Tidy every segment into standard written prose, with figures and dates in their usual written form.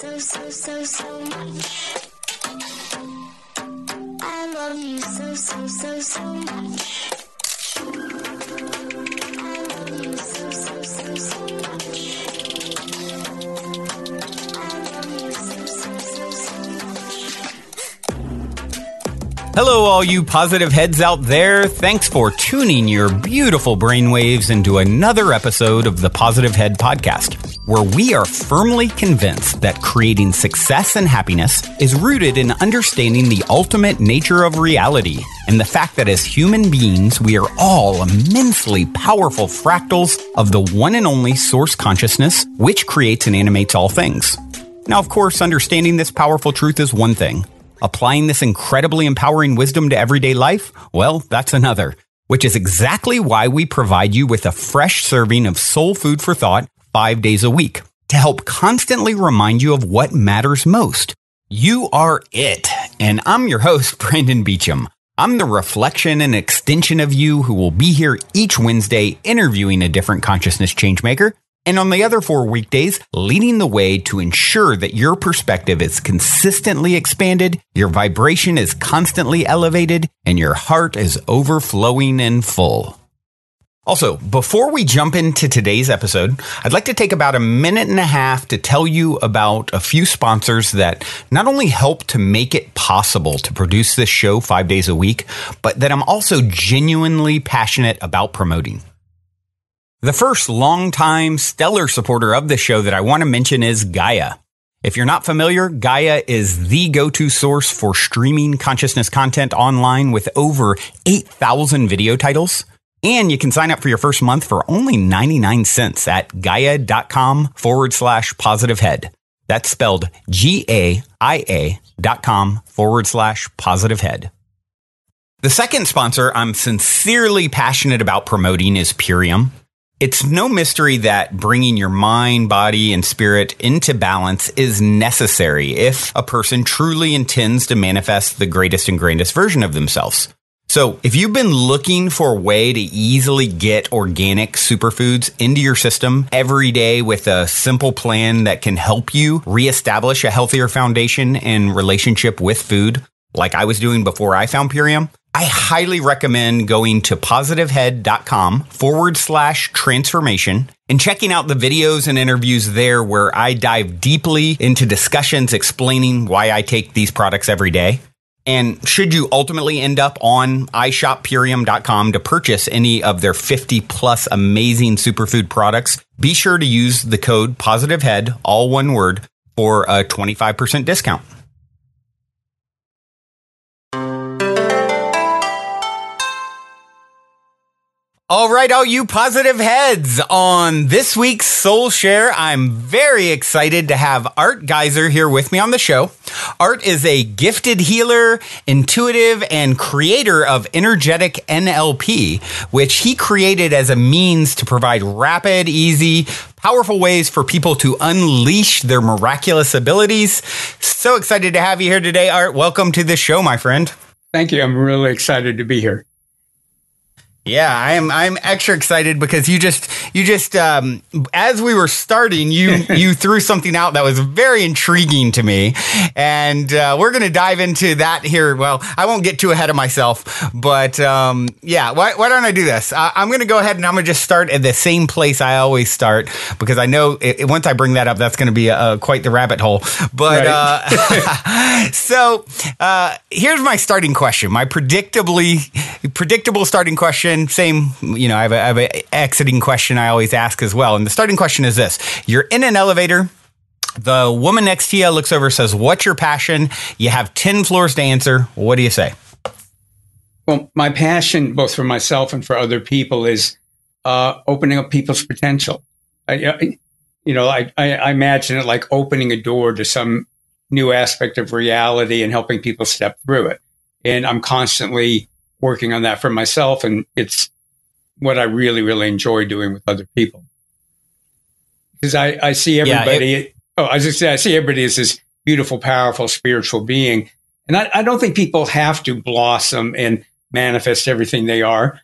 so much. I love you so much. I love you so much. I love you so much. Hello, all you positive heads out there. Thanks for tuning your beautiful brainwaves into another episode of the Positive Head Podcast, where we are firmly convinced that creating success and happiness is rooted in understanding the ultimate nature of reality and the fact that as human beings, we are all immensely powerful fractals of the one and only source consciousness, which creates and animates all things. Now, of course, understanding this powerful truth is one thing. Applying this incredibly empowering wisdom to everyday life, well, that's another, which is exactly why we provide you with a fresh serving of soul food for thought 5 days a week to help constantly remind you of what matters most. You are it. And I'm your host, Brandon Beecham. I'm the reflection and extension of you who will be here each Wednesday interviewing a different consciousness changemaker. And on the other 4 weekdays, leading the way to ensure that your perspective is consistently expanded, your vibration is constantly elevated, and your heart is overflowing and full. Also, before we jump into today's episode, I'd like to take about a minute and a half to tell you about a few sponsors that not only help to make it possible to produce this show 5 days a week, but that I'm also genuinely passionate about promoting. The first longtime stellar supporter of the show that I want to mention is Gaia. If you're not familiar, Gaia is the go-to source for streaming consciousness content online with over 8,000 video titles. And you can sign up for your first month for only 99 cents at gaia.com/positivehead. That's spelled GAIA.com/positivehead. The second sponsor I'm sincerely passionate about promoting is Purium. It's no mystery that bringing your mind, body, and spirit into balance is necessary if a person truly intends to manifest the greatest and grandest version of themselves. So if you've been looking for a way to easily get organic superfoods into your system every day with a simple plan that can help you reestablish a healthier foundation and relationship with food, like I was doing before I found Purium, I highly recommend going to positivehead.com/transformation and checking out the videos and interviews there where I dive deeply into discussions explaining why I take these products every day. And should you ultimately end up on iShopPurium.com to purchase any of their 50 plus amazing superfood products, be sure to use the code POSITIVEHEAD, all one word, for a 25% discount. All right, all you positive heads, on this week's Soul Share, I'm very excited to have Art Giser here with me on the show. Art is a gifted healer, intuitive, and creator of energetic NLP, which he created as a means to provide rapid, easy, powerful ways for people to unleash their miraculous abilities. So excited to have you here today, Art. Welcome to the show, my friend. Thank you. I'm really excited to be here. Yeah, I'm extra excited because you just as we were starting, you threw something out that was very intriguing to me, and we're going to dive into that here. Well, I won't get too ahead of myself, but yeah, why don't I do this? I'm going to go ahead and I'm going to just start at the same place I always start, because I know once I bring that up, that's going to be quite the rabbit hole. But right. So here's my starting question, my predictable starting question. Same, I have an exiting question I always ask as well. And the starting question is this. You're in an elevator. The woman next to you looks over and says, "What's your passion?" You have 10 floors to answer. What do you say? Well, my passion, both for myself and for other people, is opening up people's potential. I imagine it like opening a door to some new aspect of reality and helping people step through it. And I'm constantly working on that for myself, and it's what I really, really enjoy doing with other people. Because I see everybody. I see everybody as this beautiful, powerful, spiritual being, and I don't think people have to blossom and manifest everything they are.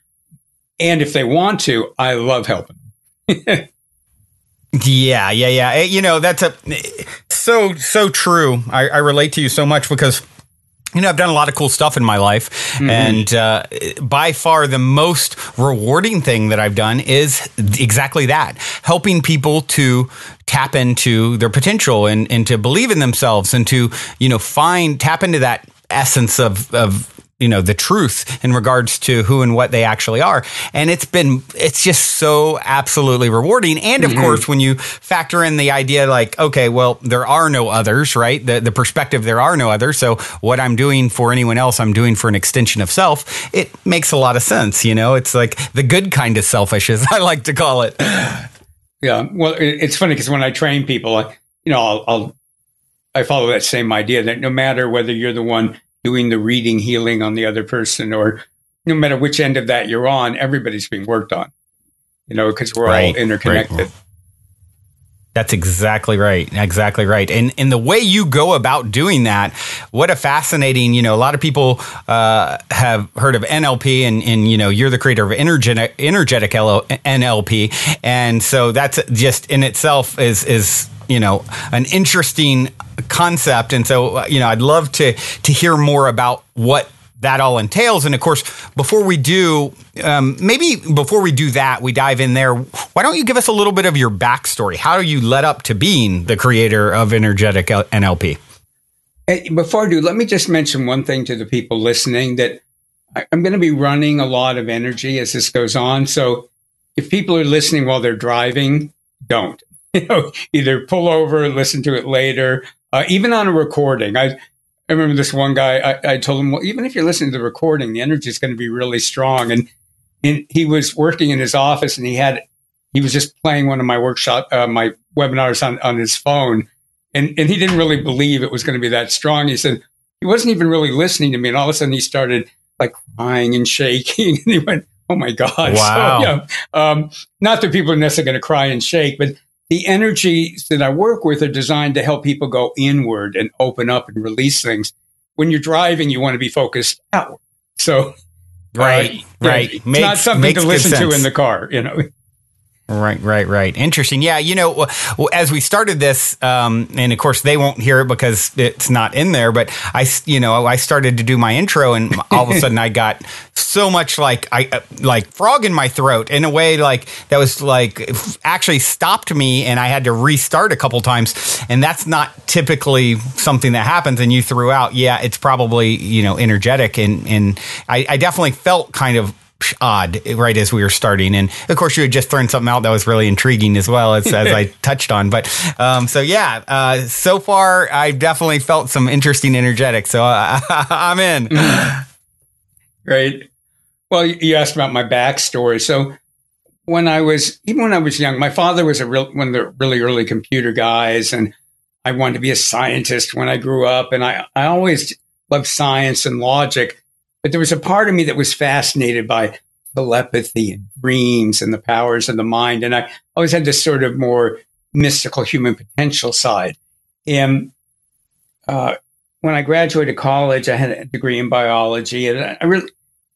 And if they want to, I love helping them. Yeah. That's so true. I relate to you so much because, I've done a lot of cool stuff in my life. And by far the most rewarding thing that I've done is exactly that, helping people to tap into their potential and to believe in themselves and to, tap into that essence of the truth in regards to who and what they actually are. And it's just so absolutely rewarding. And of course, when you factor in the idea like, okay, well, there are no others, right? The perspective, there are no others. So what I'm doing for anyone else, I'm doing for an extension of self. It makes a lot of sense. It's like the good kind of selfish, as I like to call it. Yeah. Well, it's funny because when I train people, I follow that same idea that no matter whether you're the one doing the reading, healing on the other person, or no matter which end of that you're on, everybody's being worked on, because we're all interconnected. Right. That's exactly right. Exactly right. And the way you go about doing that, what a fascinating, a lot of people have heard of NLP and you're the creator of energetic NLP. And so that's just in itself is an interesting concept. And so, I'd love to hear more about what that all entails. And of course, before we do that, we dive in there. Why don't you give us a little bit of your backstory? How you led up to being the creator of energetic NLP? Before I do, let me just mention one thing to the people listening, that I'm going to be running a lot of energy as this goes on. So if people are listening while they're driving, don't. Either pull over, listen to it later, even on a recording. I remember this one guy, I told him, well, even if you're listening to the recording, the energy is going to be really strong. And he was working in his office and he was just playing one of my my webinars on his phone. And he didn't really believe it was going to be that strong. He said he wasn't even really listening to me. And all of a sudden he started like crying and shaking. And he went, oh my God. Wow. So, not that people are necessarily going to cry and shake, but the energies that I work with are designed to help people go inward and open up and release things. When you're driving, you want to be focused outward. So, right. It's not something to listen to in the car, Right. Interesting. Yeah. As we started this, and of course they won't hear it because it's not in there, but I started to do my intro and all of a sudden I got so much like frog in my throat in a way like that was like actually stopped me and I had to restart a couple times. And that's not typically something that happens. And you threw out, yeah, it's probably, energetic. And I definitely felt kind of odd right as we were starting, and of course you had just thrown something out that was really intriguing as well as I touched on, but so far I've definitely felt some interesting energetics, so I'm in. Right. Well, you asked about my backstory. So when I was young, my father was one of the really early computer guys, and I wanted to be a scientist when I grew up, and I always loved science and logic. But there was a part of me that was fascinated by telepathy and dreams and the powers of the mind. And I always had this sort of more mystical human potential side. And when I graduated college, I had a degree in biology, and I really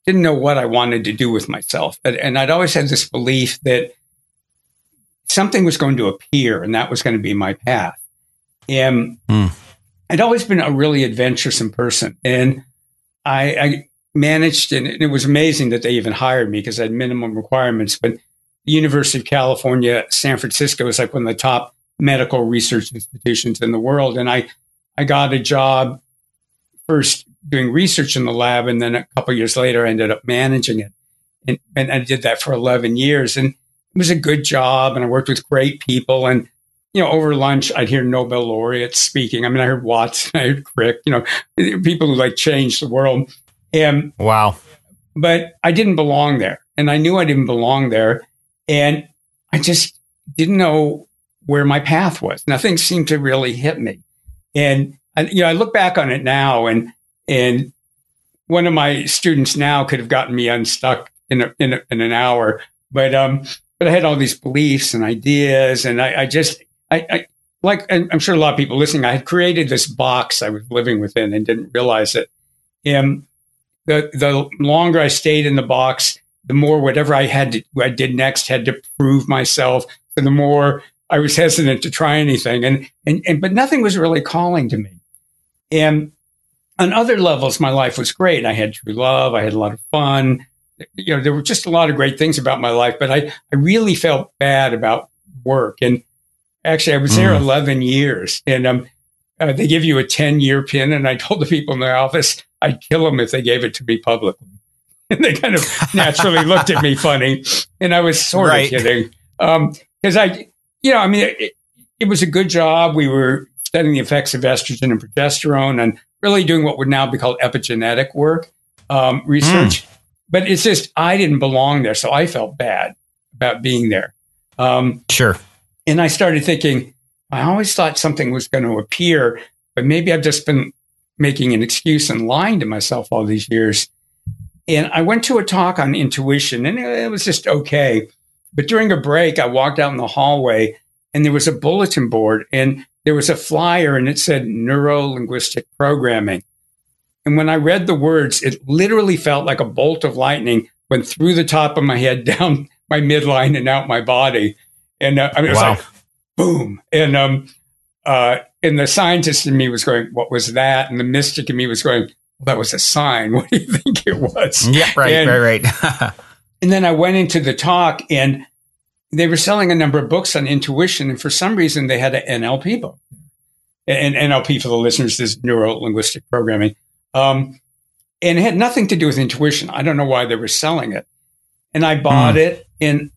didn't know what I wanted to do with myself. And I'd always had this belief that something was going to appear and that was going to be my path. And I'd always been a really adventuresome person. And I managed, and it was amazing that they even hired me because I had minimum requirements, but the University of California, San Francisco is like one of the top medical research institutions in the world. And I got a job first doing research in the lab, and then a couple of years later, I ended up managing it. And I did that for 11 years. And it was a good job, and I worked with great people. And, over lunch, I'd hear Nobel laureates speaking. I mean, I heard Watson, I heard Crick, people who like changed the world. And wow. But I didn't belong there. And I knew I didn't belong there. And I just didn't know where my path was. Nothing seemed to really hit me. And I look back on it now, and one of my students now could have gotten me unstuck in an hour. But I had all these beliefs and ideas, and I I'm sure a lot of people listening, I had created this box I was living within and didn't realize it. And the longer I stayed in the box, the more whatever I did next had to prove myself. So the more I was hesitant to try anything, but nothing was really calling to me. And on other levels, my life was great. I had true love. I had a lot of fun. There were just a lot of great things about my life, but I really felt bad about work. And actually, I was there 11 years, and they give you a 10-year pin. And I told the people in their office I'd kill them if they gave it to me publicly. And they kind of naturally looked at me funny. And I was sort of kidding. Because it was a good job. We were studying the effects of estrogen and progesterone and really doing what would now be called epigenetic work, research. But it's just, I didn't belong there. So I felt bad about being there. Sure. And I started thinking, I always thought something was going to appear, but maybe I've just been making an excuse and lying to myself all these years. And I went to a talk on intuition, and it was just okay. But during a break, I walked out in the hallway, and there was a bulletin board, and there was a flyer, and it said neuro-linguistic programming. And when I read the words, it literally felt like a bolt of lightning went through the top of my head, down my midline, and out my body. And it was like, boom. And the scientist in me was going, what was that? And the mystic in me was going, well, that was a sign. What do you think it was? Yeah, right. And then I went into the talk, and they were selling a number of books on intuition. And for some reason, they had an NLP book. And NLP, for the listeners, is neuro-linguistic programming. And it had nothing to do with intuition. I don't know why they were selling it. And I bought it, and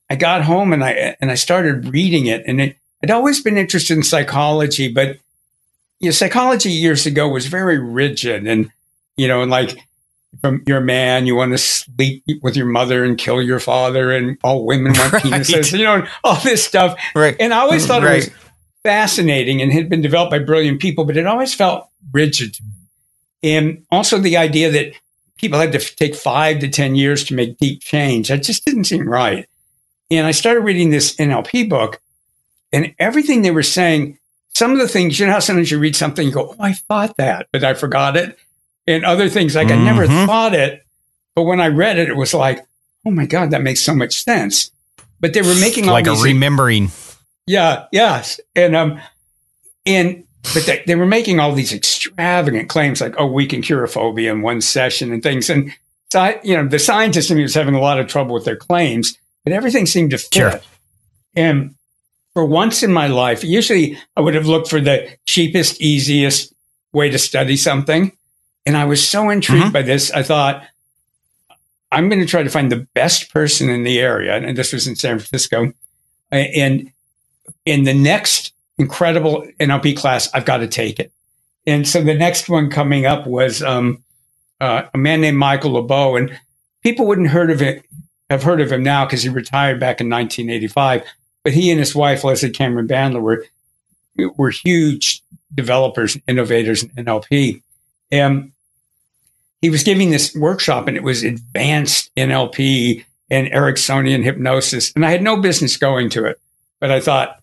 I got home, and I started reading it. And I'd always been interested in psychology, but psychology years ago was very rigid, and like, from you're a man, you want to sleep with your mother and kill your father, and all women want penises, and all this stuff. Right. And I always thought it was fascinating and had been developed by brilliant people, but it always felt rigid to me. And also the idea that people had to take 5 to 10 years to make deep change, that just didn't seem right. And I started reading this NLP book, and everything they were saying, some of the things, how sometimes you read something, you go, oh, I thought that, but I forgot it. And other things, like I never thought it. But when I read it, it was like, oh my God, that makes so much sense. But they were making all like these, a remembering. Yeah, yes. But they were making all these extravagant claims like, oh, we can cure a phobia in one session and things. And so the scientist in me was having a lot of trouble with their claims, but everything seemed to fit. Sure. And for once in my life, usually I would have looked for the cheapest, easiest way to study something. And I was so intrigued by this. I thought, I'm going to try to find the best person in the area. And this was in San Francisco. And in the next incredible NLP class, I've got to take it. And so the next one coming up was a man named Michael LeBeau. And people wouldn't have heard of him now because he retired back in 1985. But he and his wife, Leslie Cameron Bandler, were huge developers and innovators in NLP. And he was giving this workshop, and it was advanced NLP and Ericksonian hypnosis. And I had no business going to it, but I thought,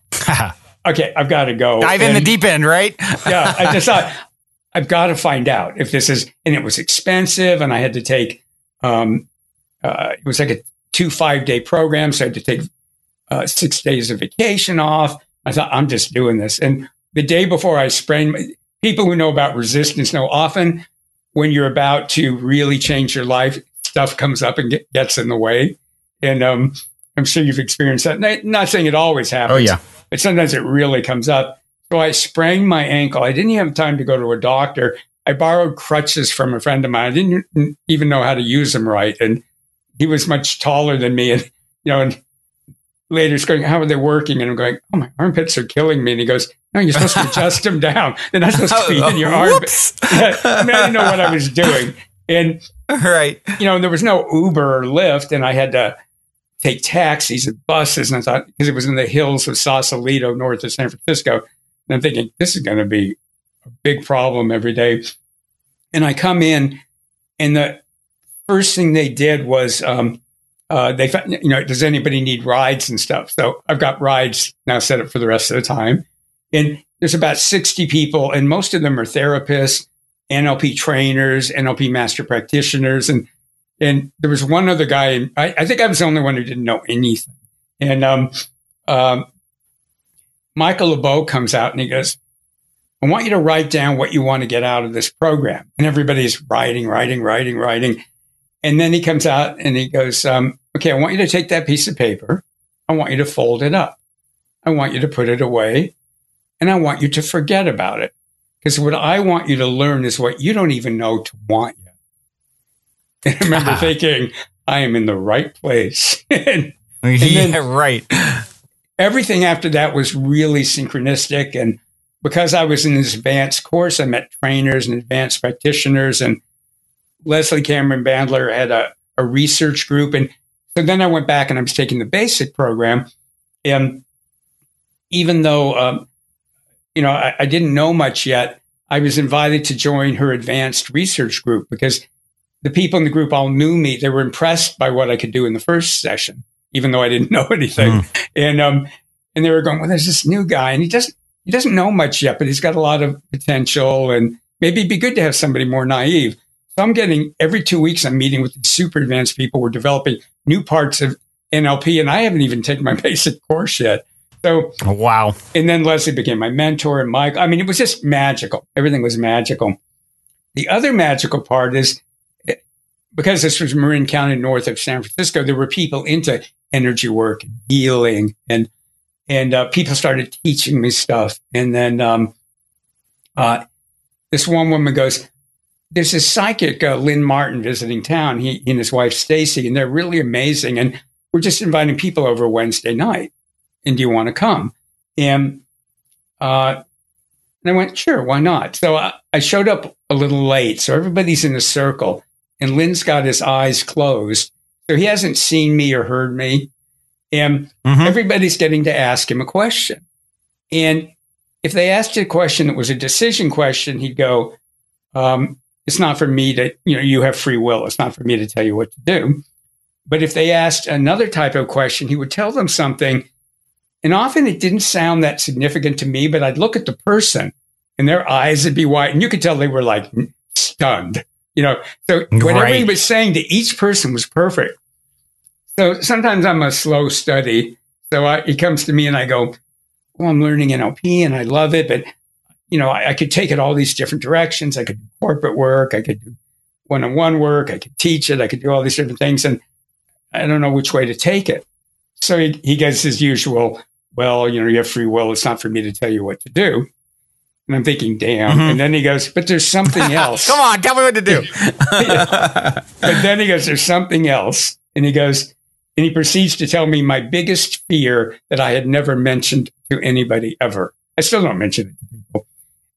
okay, I've got to go. Dive in the deep end, right? Yeah, I just thought, I've got to find out if this is, and it was expensive, and I had to take, it was like a 5-day program, so I had to take 6 days of vacation off. I thought, I'm just doing this. And the day before I sprained, people who know about resistance know often when you're about to really change your life, stuff comes up and gets in the way. And I'm sure you've experienced that. Not saying it always happens. Oh, yeah. But sometimes it really comes up. So I sprained my ankle. I didn't have time to go to a doctor. I borrowed crutches from a friend of mine. I didn't even know how to use them right. And he was much taller than me. And, and later he's going, how are they working? And I'm going, oh, my armpits are killing me. And he goes, no, you're supposed to adjust them down. They're not supposed to be in your armpits. I didn't know what I was doing. And, there was no Uber or Lyft, and I had to take taxis and buses. And I thought, because it was in the hills of Sausalito, north of San Francisco. And I'm thinking, this is going to be a big problem every day. And I come in, and the first thing they did was, they found, does anybody need rides and stuff? So I've got rides now set up for the rest of the time. And there's about 60 people, and most of them are therapists, NLP trainers, NLP master practitioners. And there was one other guy, I think I was the only one who didn't know anything. And Michael LeBeau comes out and he goes, I want you to write down what you want to get out of this program. And everybody's writing. And then he comes out and he goes, okay, I want you to take that piece of paper. I want you to fold it up. I want you to put it away. And I want you to forget about it. Because what I want you to learn is what you don't even know to want yet. And I remember thinking, I am in the right place. and yeah, right. Everything after that was really synchronistic. And because I was in this advanced course, I met trainers and advanced practitioners. And Leslie Cameron Bandler had a research group. And so then I went back and I was taking the basic program. And even though, I didn't know much yet, I was invited to join her advanced research group because the people in the group all knew me. They were impressed by what I could do in the first session, even though I didn't know anything. And they were going, well, there's this new guy and he doesn't know much yet, but he's got a lot of potential and maybe it'd be good to have somebody more naive. So I'm getting every 2 weeks, I'm meeting with these super advanced people. We're developing new parts of NLP and I haven't even taken my basic course yet. So, wow. And then Leslie became my mentor and Mike. I mean, it was just magical. Everything was magical. The other magical part is because this was Marin County north of San Francisco, there were people into energy work and healing and people started teaching me stuff. And then this one woman goes, there's this psychic, Lynn Martin, visiting town, he and his wife, Stacy, and they're really amazing. And we're just inviting people over Wednesday night. And do you want to come? And I went, sure, why not? So I showed up a little late. So everybody's in a circle. And Lynn's got his eyes closed. So he hasn't seen me or heard me. And everybody's getting to ask him a question. And if they asked a question that was a decision question, he'd go, it's not for me to, you have free will. It's not for me to tell you what to do. But if they asked another type of question, he would tell them something. And often it didn't sound that significant to me, but I'd look at the person and their eyes would be wide. And you could tell they were like stunned, So whatever he was saying to each person was perfect. So sometimes I'm a slow study. So he comes to me and I go, well, I'm learning NLP and I love it. But, I could take it all these different directions. I could do corporate work. I could do one-on-one work. I could teach it. I could do all these different things. And I don't know which way to take it. So he gets his usual, well, you have free will. It's not for me to tell you what to do. And I'm thinking, damn. And then he goes, but there's something else. Come on, tell me what to do. But then he goes, there's something else. And he goes, and he proceeds to tell me my biggest fear that I had never mentioned to anybody ever. I still don't mention it to people.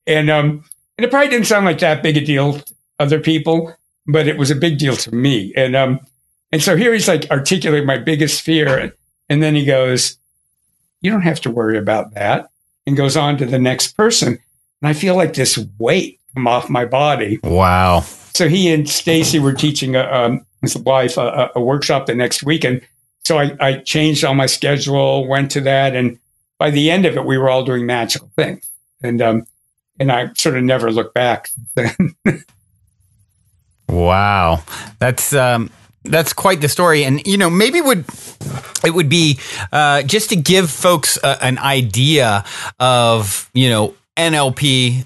And it probably didn't sound like that big a deal to other people, but it was a big deal to me. And so here he's like articulating my biggest fear. And then he goes, you don't have to worry about that. And goes on to the next person. And I feel like this weight come off my body. Wow. So he and Stacy were teaching his wife a workshop the next week. And so I changed all my schedule, went to that. And by the end of it, we were all doing magical things. And I sort of never looked back since then. Wow. That's quite the story. And, maybe it would be just to give folks an idea of, NLP,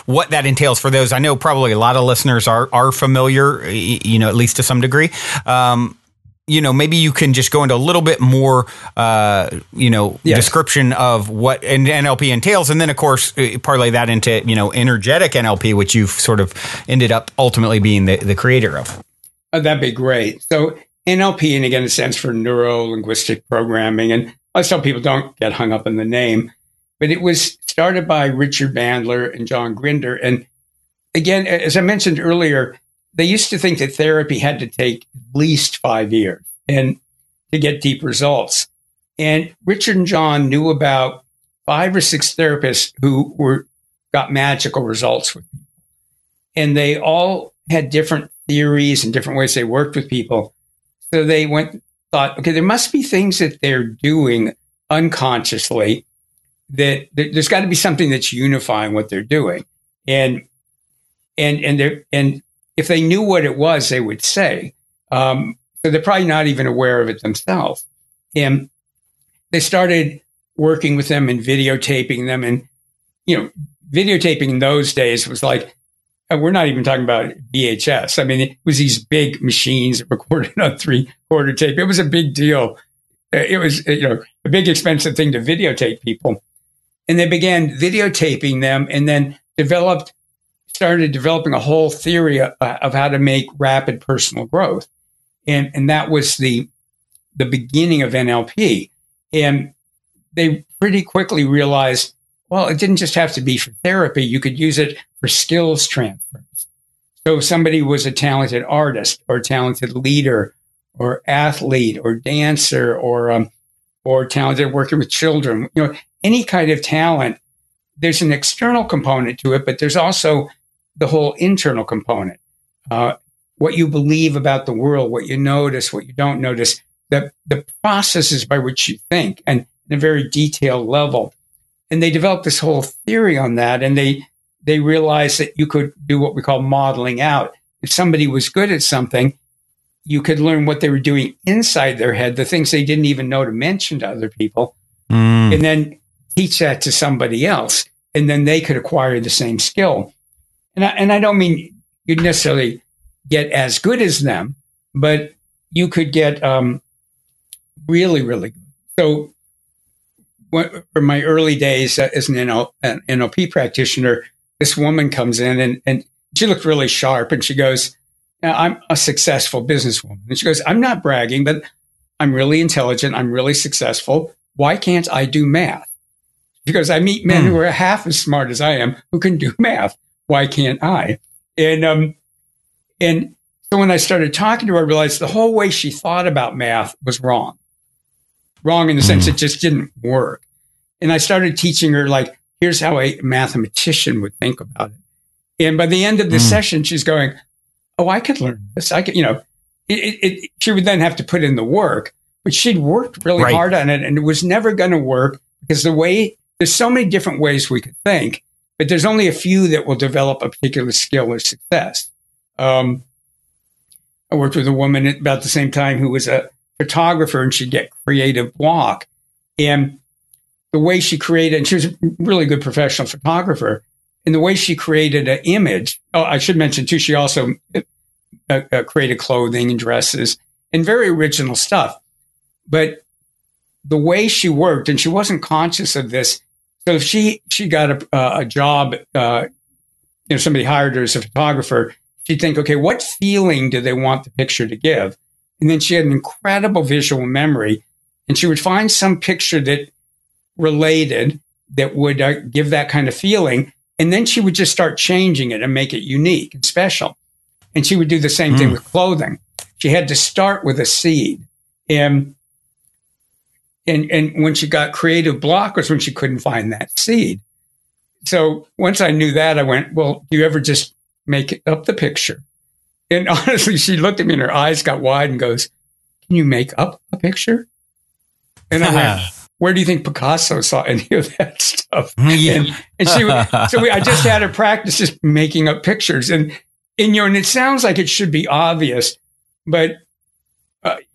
what that entails for those. I know probably a lot of listeners are familiar, at least to some degree. Maybe you can just go into a little bit more, description of what an NLP entails. And then, of course, parlay that into, energetic NLP, which you've sort of ended up ultimately being the creator of. Oh, that'd be great. So NLP, and again, it stands for neuro-linguistic programming. And I tell people don't get hung up in the name. But it was started by Richard Bandler and John Grinder. And again, as I mentioned earlier, they used to think that therapy had to take at least 5 years and to get deep results. And Richard and John knew about 5 or 6 therapists who got magical results with people. And they all had different theories and different ways they worked with people. So they thought, okay, there must be things that they're doing unconsciously that there's got to be something that's unifying what they're doing. And if they knew what it was, they would say. So they're probably not even aware of it themselves. And they started working with them and videotaping them. And, videotaping in those days was like, we're not even talking about VHS. I mean, it was these big machines that recorded on 3/4 tape. It was a big deal. It was, a big expensive thing to videotape people. And they began videotaping them and then started developing a whole theory of how to make rapid personal growth. And that was the beginning of NLP. And they pretty quickly realized, well, it didn't just have to be for therapy. You could use it for skills transfers. So if somebody was a talented artist or a talented leader or athlete or dancer or talented working with children, any kind of talent, there's an external component to it, but there's also the whole internal component. What you believe about the world, what you notice, what you don't notice, the processes by which you think, and in a very detailed level. And they developed this whole theory on that, and they realized that you could do what we call modeling out. If somebody was good at something, you could learn what they were doing inside their head, the things they didn't even know to mention to other people, and then teach that to somebody else, and then they could acquire the same skill. And I don't mean you'd necessarily get as good as them, but you could get really, really good. So for my early days as an NLP practitioner, this woman comes in and she looked really sharp, and she goes, I'm a successful businesswoman. And she goes, I'm not bragging, but I'm really intelligent. I'm really successful. Why can't I do math? She goes, I meet men who are half as smart as I am who can do math. Why can't I? And so when I started talking to her, I realized the whole way she thought about math was wrong. Wrong in the sense it just didn't work. And I started teaching her, like, here's how a mathematician would think about it. And by the end of the session, she's going, oh, I could learn this. I could, she would then have to put in the work, but she'd worked really hard on it, and it was never going to work because there's so many different ways we could think, but there's only a few that will develop a particular skill or success. I worked with a woman at about the same time who was a photographer, and she'd get creative block. And the way she created, and she was a really good professional photographer, and the way she created an image, I should mention too, she also created clothing and dresses and very original stuff. But the way she worked, and she wasn't conscious of this, so if she got a job, somebody hired her as a photographer, she'd think, okay, what feeling do they want the picture to give? And then she had an incredible visual memory, and she would find some picture that related, that would give that kind of feeling. And then she would just start changing it and make it unique and special. And she would do the same thing with clothing. She had to start with a seed. And when she got creative block was when she couldn't find that seed. So once I knew that, I went, well, do you ever just make up the picture? And honestly, she looked at me and her eyes got wide and goes, can you make up a picture? And I went, where do you think Picasso saw any of that stuff? And I just had her practice just making up pictures. And it sounds like it should be obvious, but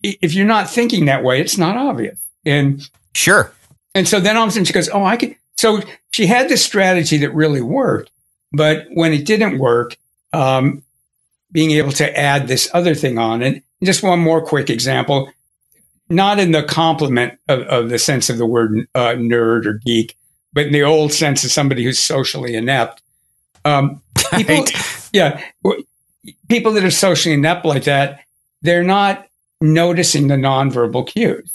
if you're not thinking that way, it's not obvious. And sure. And so then all of a sudden she goes, oh, I can. So she had this strategy that really worked, but when it didn't work, being able to add this other thing on. And just one more quick example, not in the compliment of the sense of the word nerd or geek, but in the old sense of somebody who's socially inept. People that are socially inept like that, they're not noticing the nonverbal cues.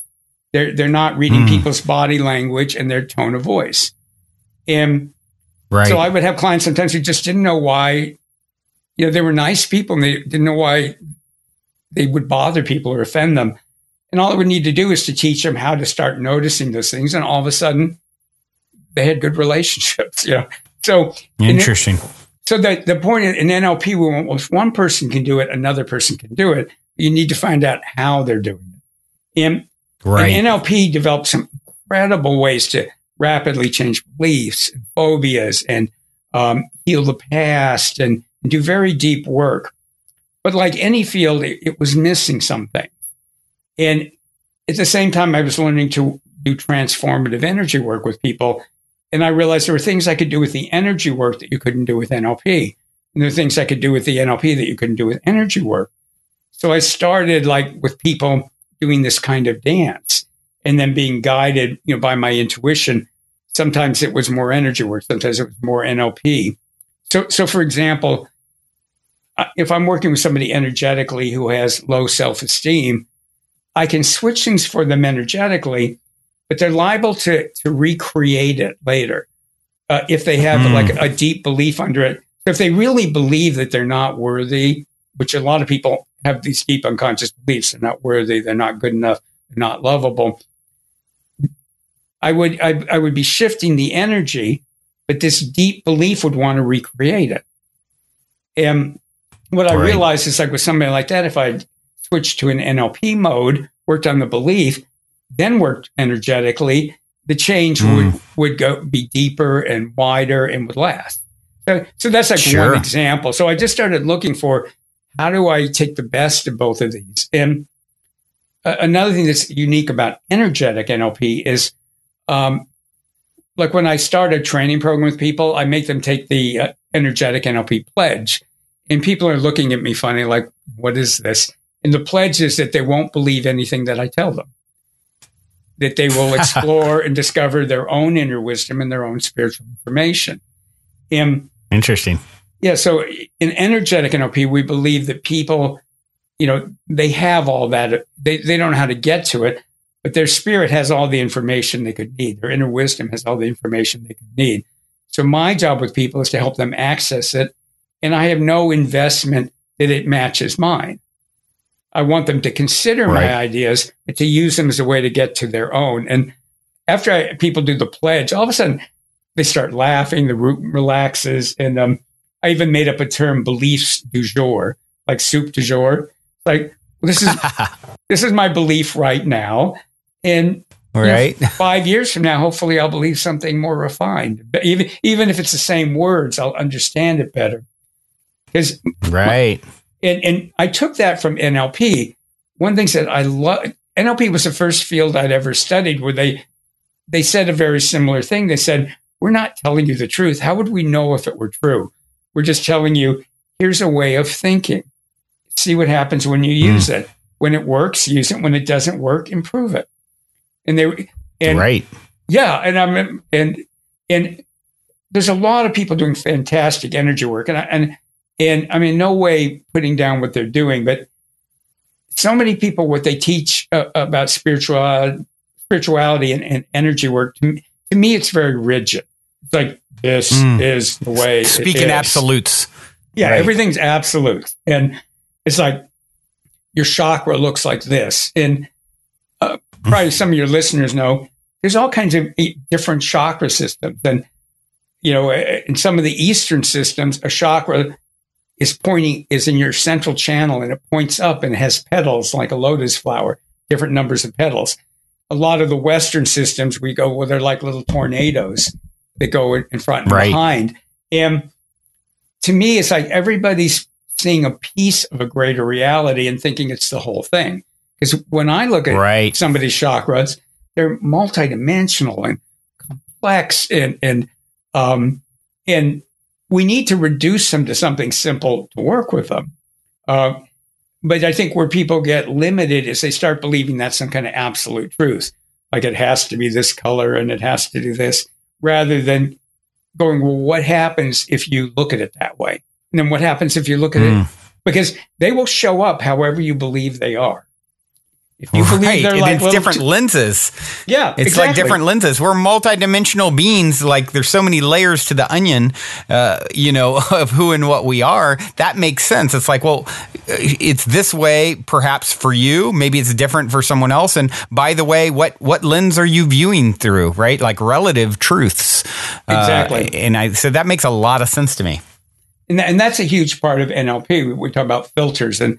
They're not reading people's body language and their tone of voice. And so I would have clients sometimes who just didn't know why, they were nice people and they didn't know why they would bother people or offend them. And all I would need to do is to teach them how to start noticing those things. And all of a sudden they had good relationships, So interesting. So the point in NLP, if one person can do it, another person can do it. You need to find out how they're doing it. And NLP developed some incredible ways to rapidly change beliefs and phobias and heal the past and do very deep work. But like any field, it was missing something. And at the same time, I was learning to do transformative energy work with people. And I realized there were things I could do with the energy work that you couldn't do with NLP. And there were things I could do with the NLP that you couldn't do with energy work. So I started like with people doing this kind of dance and then being guided, by my intuition. Sometimes it was more energy work. Sometimes it was more NLP. So for example, if I'm working with somebody energetically who has low self-esteem, I can switch things for them energetically, but they're liable to recreate it later if they have like a deep belief under it. So if they really believe that they're not worthy, which a lot of people have these deep unconscious beliefs, they're not worthy, they're not good enough, they're not lovable, I would be shifting the energy, but this deep belief would want to recreate it. And what I realized is like with somebody like that, if I switched to an NLP mode, worked on the belief, then worked energetically, the change would be deeper and wider and would last. So that's like one example. So I just started looking for how do I take the best of both of these? And another thing that's unique about energetic NLP is like when I start a training program with people, I make them take the energetic NLP pledge. And people are looking at me funny, like, what is this? And the pledge is that they won't believe anything that I tell them, that they will explore and discover their own inner wisdom and their own spiritual information. And interesting. Yeah. So in energetic NLP, we believe that people, they have all that. They don't know how to get to it, but their spirit has all the information they could need. Their inner wisdom has all the information they could need. So my job with people is to help them access it. And I have no investment that it matches mine. I want them to consider my ideas, but to use them as a way to get to their own. And after people do the pledge, all of a sudden they start laughing, the root relaxes. And I even made up a term, beliefs du jour, like soup du jour. Like, well, this is my belief right now. And 5 years from now, hopefully I'll believe something more refined. But even if it's the same words, I'll understand it better. Because and I took that from NLP. One thing that I love, NLP was the first field I'd ever studied where they said a very similar thing. They said, we're not telling you the truth. How would we know if it were true? We're just telling you, here's a way of thinking. See what happens when you use it. When it works, use it. When it doesn't work, improve it. And and there's a lot of people doing fantastic energy work, and I'm in no way putting down what they're doing, but so many people, what they teach about spirituality and energy work, to me, it's very rigid. It's like, this is the way Speak in absolutes. Yeah, everything's absolute. And it's like, your chakra looks like this. And probably some of your listeners know, there's all kinds of different chakra systems. And, in some of the Eastern systems, a chakra is in your central channel, and it points up and it has petals like a lotus flower, different numbers of petals. A lot of the Western systems, we go, well, they're like little tornadoes that go in front and behind. And to me, it's like everybody's seeing a piece of a greater reality and thinking it's the whole thing. Because when I look at somebody's chakras, they're multidimensional and complex, and we need to reduce them to something simple to work with them. But I think where people get limited is they start believing that's some kind of absolute truth. Like it has to be this color and it has to do this, rather than going, well, what happens if you look at it that way? And then what happens if you look at it? Because they will show up however you believe they are. If you believe they're like it's different lenses. Yeah, it's like different lenses. We're multidimensional beings. Like there's so many layers to the onion, of who and what we are. That makes sense. It's like, well, it's this way perhaps for you. Maybe it's different for someone else. And by the way, what lens are you viewing through? Right, like relative truths. Exactly. So that makes a lot of sense to me. And that's a huge part of NLP. We talk about filters and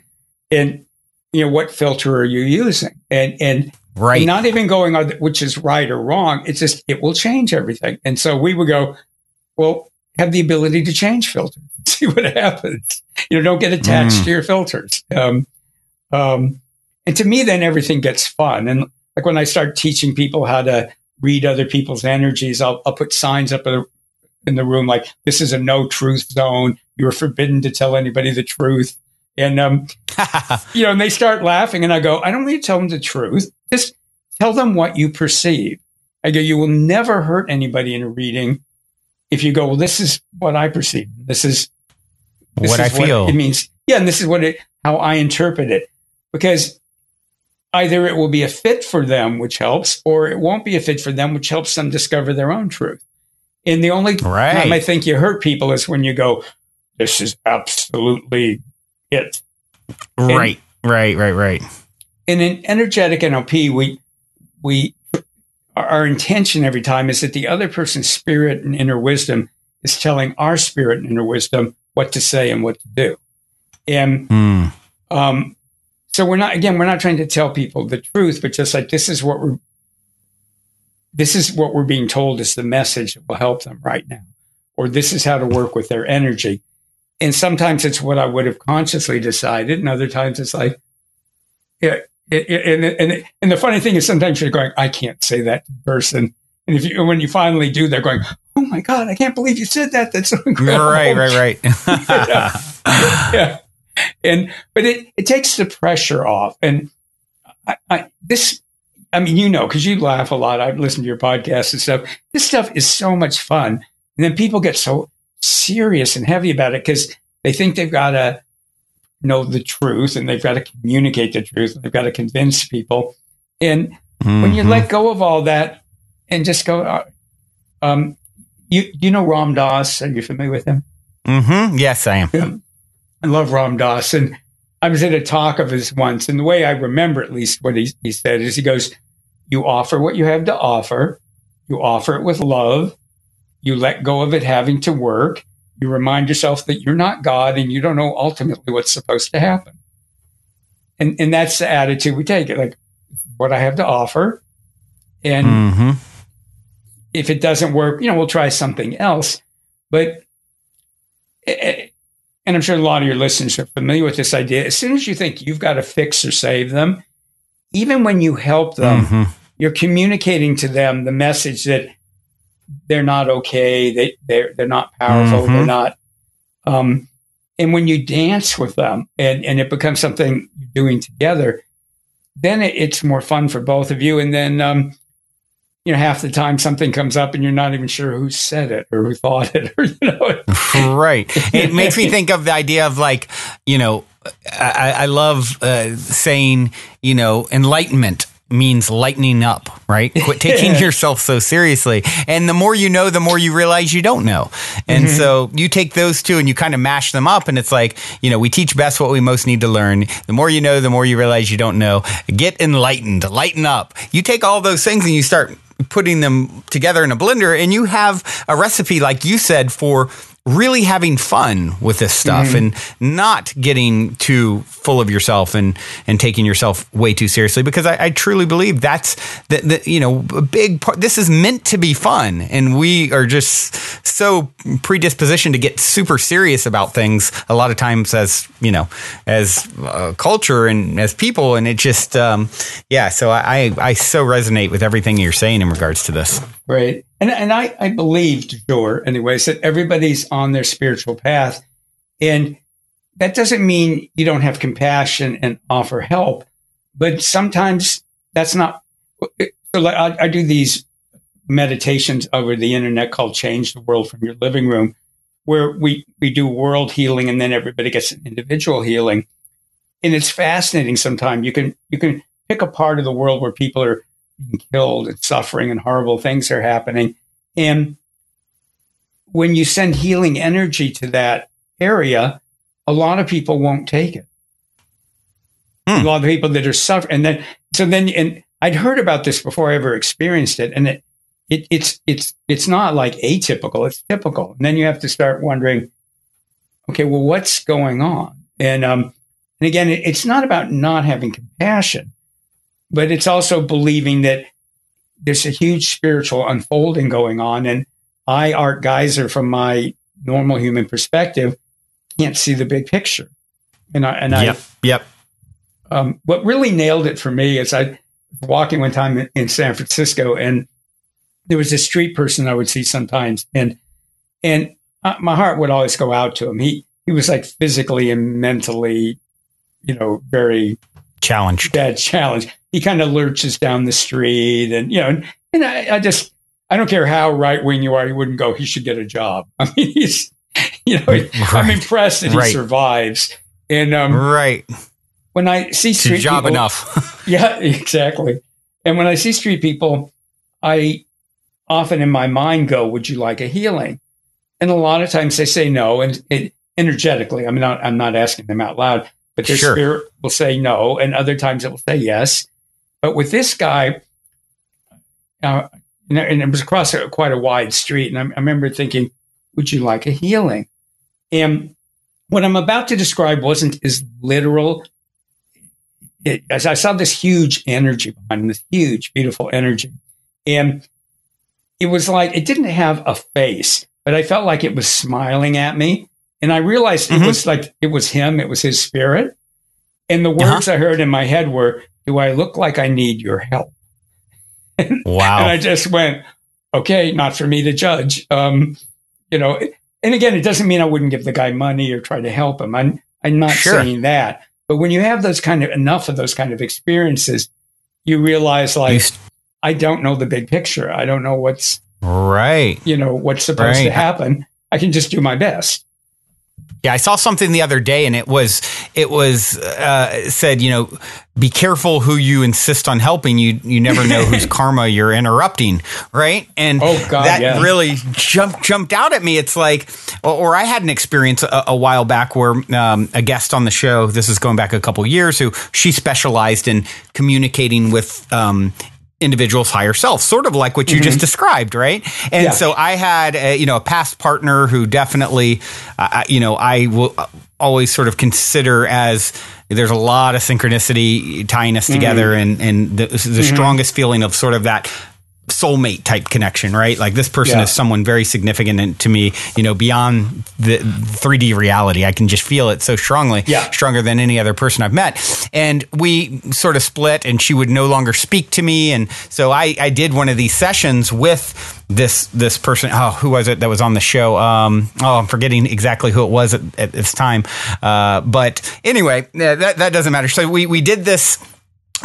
what filter are you using? And not even going on which is right or wrong. It's just, it will change everything. And so we would go, well, have the ability to change filters, see what happens. Don't get attached to your filters. And to me, then everything gets fun. And like when I start teaching people how to read other people's energies, I'll put signs up in the room like, this is a no truth zone. You're forbidden to tell anybody the truth. And, and they start laughing and I go, I don't need to tell them the truth. Just tell them what you perceive. I go, you will never hurt anybody in a reading if you go, well, this is what I perceive. This is what I feel. It means. Yeah. And this is how I interpret it, because either it will be a fit for them, which helps, or it won't be a fit for them, which helps them discover their own truth. And the only time I think you hurt people is when you go, this is absolutely it. Right. And in energetic NLP, our intention every time is that the other person's spirit and inner wisdom is telling our spirit and inner wisdom what to say and what to do. And so we're not trying to tell people the truth, but just like this is what we're being told is the message that will help them right now, or this is how to work with their energy. And sometimes it's what I would have consciously decided, and other times it's like, yeah. And the funny thing is, sometimes you're going, I can't say that to the person, and when you finally do, they're going, oh my God, I can't believe you said that. That's so incredible. Right. Yeah. But it takes the pressure off. And because you laugh a lot. I've listened to your podcast and stuff. This stuff is so much fun. And then people get so serious and heavy about it because they think they've got to know the truth and they've got to communicate the truth and they've got to convince people. And when you let go of all that and just go, you know Ram Dass? Are you familiar with him? Mm-hmm. Yes, I am. Yeah. I love Ram Dass. And I was at a talk of his once, and the way I remember at least what he said is he goes, you offer what you have to offer. You offer it with love. You let go of it having to work. You remind yourself that you're not God and you don't know ultimately what's supposed to happen. And that's the attitude we take. Like, what I have to offer. And if it doesn't work, we'll try something else. But, and I'm sure a lot of your listeners are familiar with this idea. As soon as you think you've got to fix or save them, even when you help them, you're communicating to them the message that they're not okay. They're not powerful. They're not. And when you dance with them and it becomes something you're doing together, then it's more fun for both of you. And then, half the time something comes up and you're not even sure who said it or who thought it. Or, Right. It makes me think of the idea of like, I love saying, enlightenment means lightening up, right? Quit taking yourself so seriously. And the more you know, the more you realize you don't know. And so you take those two and you kind of mash them up. And it's like, we teach best what we most need to learn. The more you know, the more you realize you don't know. Get enlightened, lighten up. You take all those things and you start putting them together in a blender and you have a recipe, like you said, for really having fun with this stuff and not getting too full of yourself and taking yourself way too seriously, because I truly believe that's a big part. This is meant to be fun, and we are just so predispositioned to get super serious about things a lot of times as culture and as people, and it just so I so resonate with everything you're saying in regards to this. Right. And I believe, sure, anyways, that everybody's on their spiritual path. And that doesn't mean you don't have compassion and offer help. But sometimes that's not. So like I do these meditations over the internet called Change the World from Your Living Room, where we do world healing and then everybody gets an individual healing. And it's fascinating sometimes. You can pick a part of the world where people are being killed and suffering and horrible things are happening. And when you send healing energy to that area, a lot of people won't take it. A lot of people that are suffering. And I'd heard about this before I ever experienced it. And it's not like atypical, it's typical. And then you have to start wondering, okay, well, what's going on? And again, it's not about not having compassion, but it's also believing that there's a huge spiritual unfolding going on. And I, Art Giser, from my normal human perspective, can't see the big picture. What really nailed it for me is I walking one time in San Francisco, and there was a street person I would see sometimes, and my heart would always go out to him. He was like physically and mentally, very challenged. He kind of lurches down the street, and and I don't care how right wing you are, you wouldn't go, he should get a job. I mean, he's, Right. I'm impressed that he survives. And right. When I see street job people, enough. yeah, exactly. And when I see street people, I often in my mind go, would you like a healing? And a lot of times they say no, and energetically, I'm not asking them out loud, but their spirit will say no, and other times it will say yes. But with this guy, and it was across quite a wide street, and I remember thinking, would you like a healing? And what I'm about to describe wasn't as literal. As I saw this huge energy behind him, this huge, beautiful energy. And it was like, it didn't have a face, but I felt like it was smiling at me. And I realized it was like, it was him, it was his spirit. And the words I heard in my head were, do I look like I need your help? Wow. And I just went, okay, not for me to judge. And again, it doesn't mean I wouldn't give the guy money or try to help him. I'm not saying that. But when you have enough of those kind of experiences, you realize I don't know the big picture. I don't know what's what's supposed to happen. I can just do my best. Yeah, I saw something the other day, and it was said, be careful who you insist on helping. You never know whose karma you're interrupting, right? And that really jumped out at me. It's like, or I had an experience a while back where a guest on the show, this is going back a couple years, who she specialized in communicating with individual's higher self, sort of like what you just described, right? And so I had a past partner who definitely, I will always sort of consider as there's a lot of synchronicity tying us together, and the strongest feeling of sort of that soulmate type connection, right? Like this person is someone very significant to me, beyond the 3D reality. I can just feel it so strongly, stronger than any other person I've met. And we sort of split, and she would no longer speak to me. And so I did one of these sessions with this person. Oh, who was it that was on the show? I'm forgetting exactly who it was at this time. But anyway, that doesn't matter. So we did this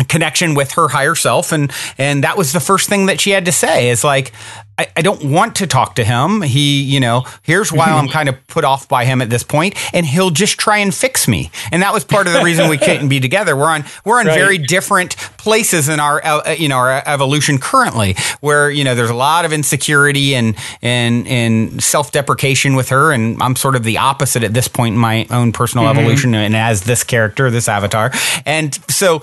connection with her higher self, and that was the first thing that she had to say is like, I don't want to talk to him. He, here's why I'm kind of put off by him at this point, and he'll just try and fix me. And that was part of the reason we couldn't be together. We're on very different places in our our evolution currently, where there's a lot of insecurity and self-deprecation with her, and I'm sort of the opposite at this point in my own personal evolution, and as this character, this avatar. And so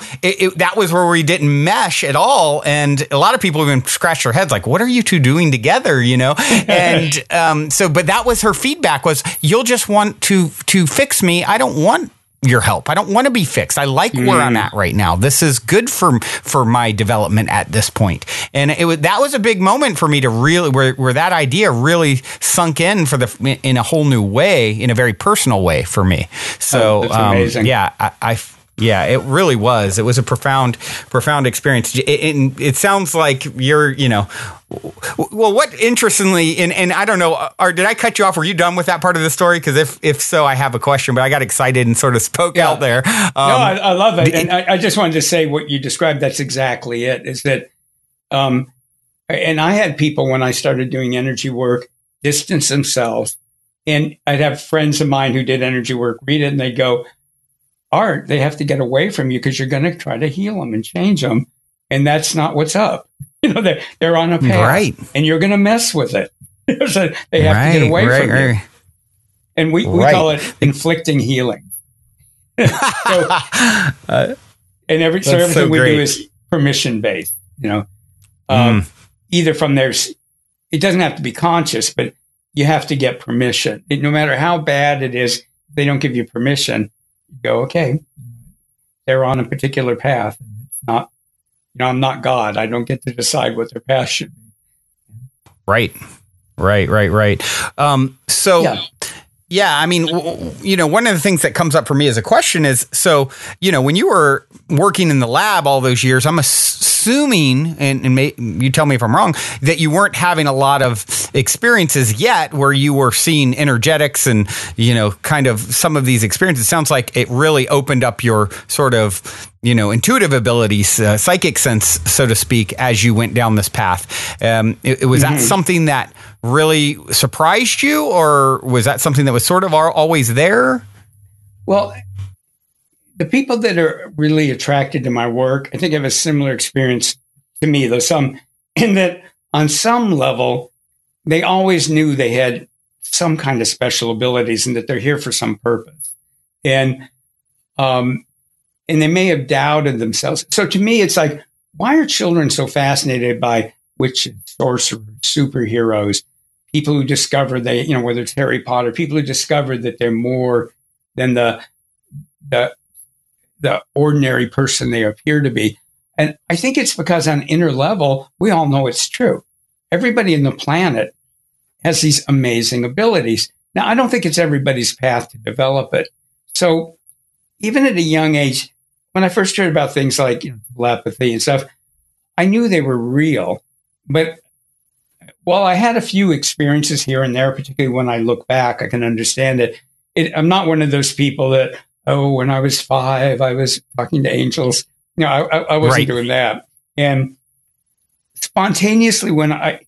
that was where we didn't mesh at all. And a lot of people even scratch their heads like, what are you two doing together, And but that was her feedback was, you'll just want to fix me. I don't want your help. I don't want to be fixed. I like where I'm at right now. This is good for my development at this point. And that was a big moment for me to really, where that idea really sunk in in a whole new way, in a very personal way for me. So, that's amazing. Yeah, it really was. It was a profound experience. It sounds like you're, well, what interestingly, and I don't know, did I cut you off? Were you done with that part of the story? Because if so, I have a question, but I got excited and sort of spoke out there. No, I love it. And I just wanted to say what you described, that's exactly it, is that, and I had people when I started doing energy work distance themselves, and I'd have friends of mine who did energy work read it, and they'd go, Art, they have to get away from you because you're going to try to heal them and change them. And that's not what's up. They're on a path, right, and you're going to mess with it. So they have to get away from you. And we call it inflicting healing. And everything we do is permission based, either from it doesn't have to be conscious, but you have to get permission. No matter how bad it is, if they don't give you permission, you go, okay, they're on a particular path. It's not, I'm not God. I don't get to decide what their path should be. Right. Yeah, I mean, one of the things that comes up for me as a question is, so, when you were working in the lab all those years, I'm assuming, and you tell me if I'm wrong, that you weren't having a lot of experiences yet where you were seeing energetics and, kind of some of these experiences. It sounds like it really opened up your sort of, intuitive abilities, psychic sense, so to speak, as you went down this path. Was that something that really surprised you, or was that something that was sort of always there? Well, the people that are really attracted to my work, I think have a similar experience to me, though in that on some level, they always knew they had some kind of special abilities and that they're here for some purpose. And they may have doubted themselves. So to me, it's like, why are children so fascinated by witches, sorcerers, superheroes, people who discover whether it's Harry Potter, people who discover that they're more than the ordinary person they appear to be. And I think it's because on inner level, we all know it's true. Everybody in the planet has these amazing abilities. Now, I don't think it's everybody's path to develop it. So even at a young age, when I first heard about things like telepathy and stuff, I knew they were real. But while I had a few experiences here and there, particularly when I look back, I can understand it. I'm not one of those people that, when I was 5, I was talking to angels. I wasn't doing that. And spontaneously, when I'm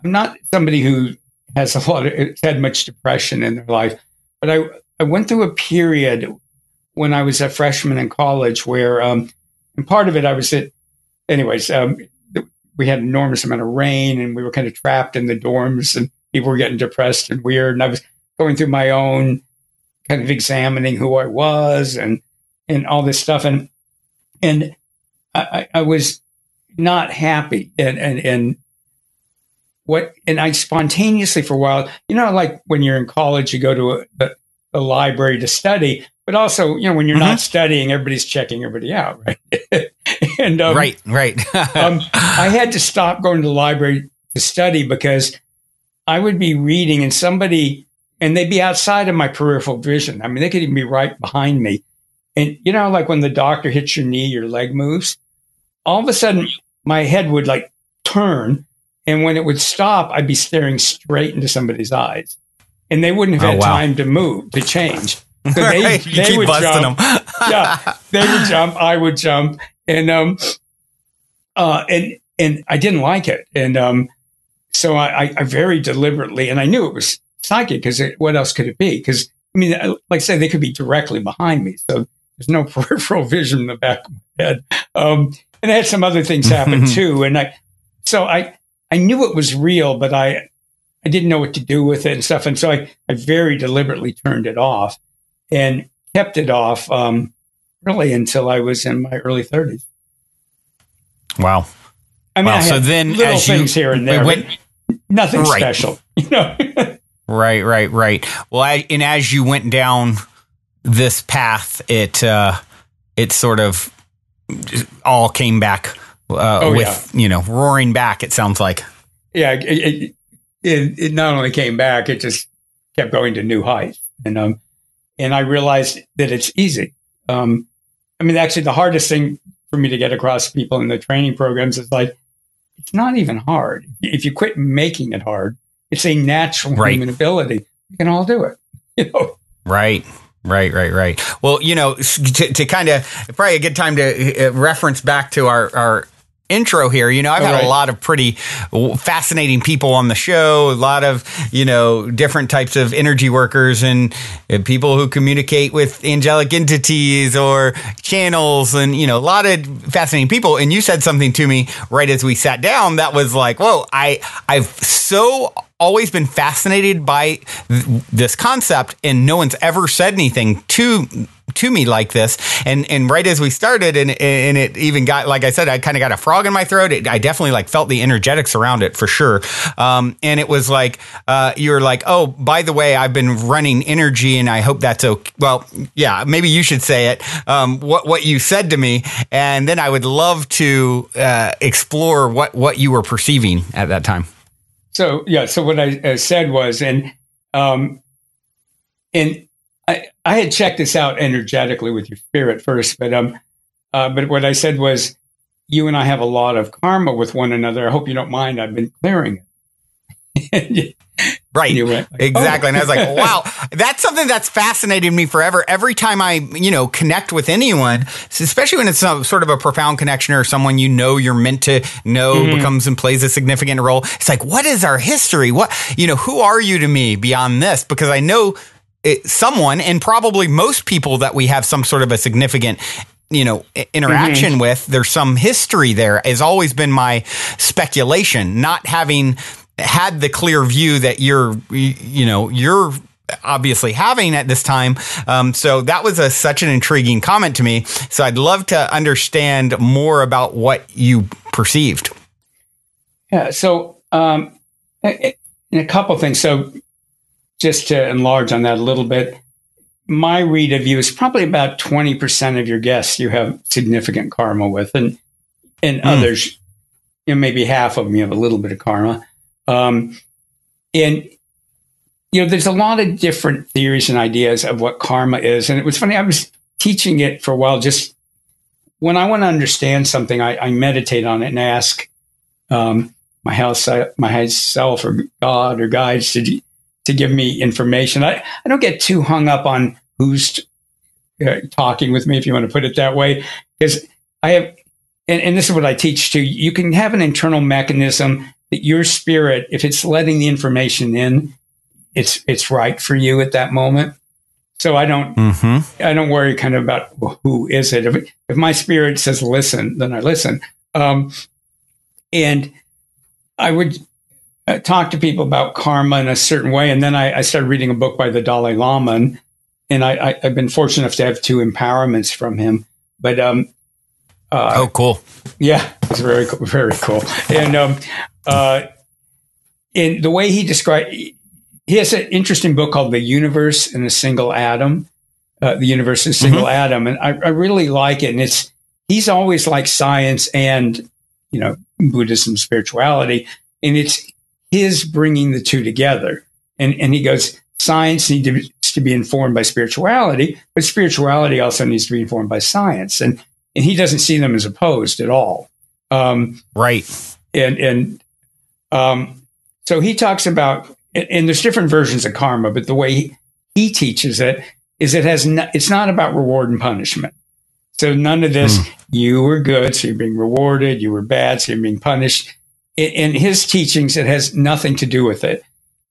not somebody who has had much depression in their life, but I went through a period when I was a freshman in college where, and part of it, I was we had an enormous amount of rain and we were kind of trapped in the dorms and people were getting depressed and weird. And I was going through my own kind of examining who I was and all this stuff. And I was not happy. And I spontaneously for a while, like when you're in college, you go to a library to study, but also, when you're not studying, everybody's checking everybody out. Right. And, right. I had to stop going to the library to study because I would be reading and they'd be outside of my peripheral vision. I mean, they could even be right behind me. And, like when the doctor hits your knee, your leg moves, all of a sudden my head would turn. And when it would stop, I'd be staring straight into somebody's eyes and they wouldn't have had time to change. So they would jump. Yeah, they would jump. I would jump. And I didn't like it. And so I very deliberately, and I knew it was psychic because what else could it be? Because, like I said, they could be directly behind me. So there's no peripheral vision in the back of my head. And I had some other things happen too. And I knew it was real, but I didn't know what to do with it and stuff. And so I very deliberately turned it off and kept it off really until I was in my early 30s. Wow. I mean, so then little things here and there, nothing special, Right. Well, and as you went down this path, it sort of all came back roaring back. It sounds like. Yeah, it not only came back, it just kept going to new heights, and I realized that it's easy. Actually, the hardest thing for me to get across to people in the training programs is it's not even hard. If you quit making it hard, it's a natural human ability. We can all do it. Right. Well, to kind of probably a good time to reference back to our intro here. I've had a lot of pretty fascinating people on the show, a lot of, different types of energy workers and people who communicate with angelic entities or channels and, a lot of fascinating people. And you said something to me right as we sat down that was like, whoa, I've so always been fascinated by this concept and no one's ever said anything to me like this. And right as we started and it even got, like I said, I kind of got a frog in my throat. I definitely felt the energetics around it for sure. And it was like, you were like, oh, by the way, I've been running energy and I hope that's okay. Well, yeah, maybe you should say it. What you said to me. And then I would love to explore what you were perceiving at that time. So what I said was, and I had checked this out energetically with your spirit first, but what I said was, you and I have a lot of karma with one another. I hope you don't mind. I've been clearing it. Right. Went, exactly. And I was like, wow, that's something that's fascinated me forever. Every time I, connect with anyone, especially when it's some sort of a profound connection or someone you're meant to know becomes and plays a significant role. It's like, what is our history? Who are you to me beyond this? Because I know someone, and probably most people that we have some sort of a significant interaction with, there's some history there, has always been my speculation, not having had the clear view that you're obviously having at this time. So that was such an intriguing comment to me. So I'd love to understand more about what you perceived. Yeah. So, and a couple things. So just to enlarge on that a little bit, my read of you is probably about 20% of your guests you have significant karma with, and others, maybe half of them you have a little bit of karma. And there's a lot of different theories and ideas of what karma is. And it was funny, I was teaching it for a while. Just when I want to understand something, I meditate on it and ask my higher self or God or guides to give me information. I don't get too hung up on who's talking with me, if you want to put it that way, because I have, and this is what I teach too. You can have an internal mechanism that your spirit, if it's letting the information in, it's right for you at that moment. So I don't worry kind of about who is it. If my spirit says listen, then I listen. And I would talk to people about karma in a certain way, and then I started reading a book by the Dalai Lama, and I've been fortunate enough to have 2 empowerments from him. But oh, cool! Yeah, it's very cool. And the way he described, he has an interesting book called "The Universe in a Single Atom." The universe is a single atom, and I really like it. And he's always liked science and Buddhism, spirituality, and it's his bringing the two together. And he goes, science needs to be informed by spirituality, but spirituality also needs to be informed by science. And he doesn't see them as opposed at all. Right. So he talks about, and there's different versions of karma, but the way he teaches it is it's not about reward and punishment. So none of this, you were good, so you're being rewarded, you were bad, so you're being punished. In his teachings, it has nothing to do with it.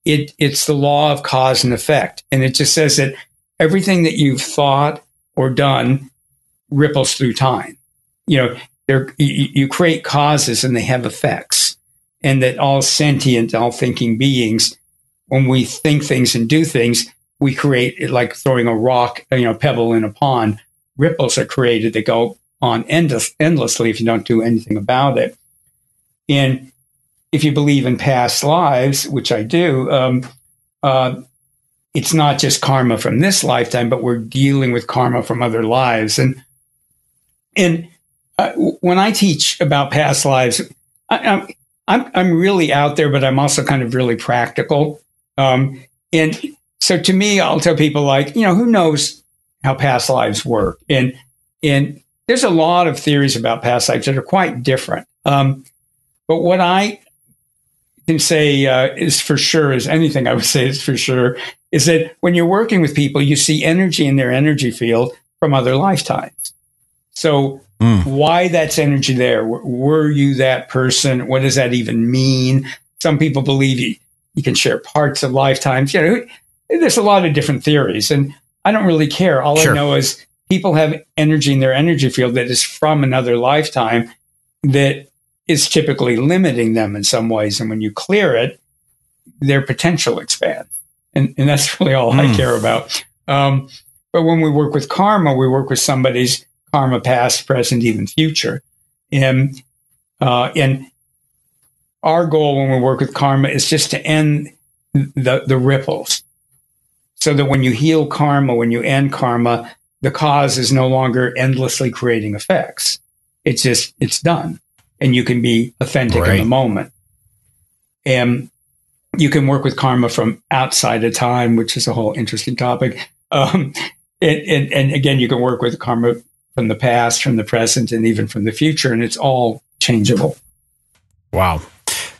It's the law of cause and effect. And it just says that everything that you've thought or done ripples through time. You create causes and they have effects. And that all sentient, all thinking beings, when we think things and do things, we create it like throwing a rock, pebble in a pond. Ripples are created that go on endlessly if you don't do anything about it. And if you believe in past lives, which I do, it's not just karma from this lifetime, but we're dealing with karma from other lives. And when I teach about past lives, I'm really out there, but I'm also kind of really practical. And so to me, I'll tell people who knows how past lives work? And there's a lot of theories about past lives that are quite different. But what I can say is for sure, is anything I would say is for sure, is that when you're working with people, you see energy in their energy field from other lifetimes. So why that's energy there? Were you that person? What does that even mean? Some people believe you can share parts of lifetimes. There's a lot of different theories, and I don't really care. All I know is people have energy in their energy field that is from another lifetime that is typically limiting them in some ways. And when you clear it, their potential expands. And that's really all I care about. But when we work with karma, we work with somebody's karma, past, present, even future. And our goal when we work with karma is just to end the ripples. So that when you heal karma, when you end karma, the cause is no longer endlessly creating effects. It's done. And you can be authentic in the moment. And you can work with karma from outside of time, which is a whole interesting topic. And again, you can work with karma from the past, from the present, and even from the future, and it's all changeable. Wow.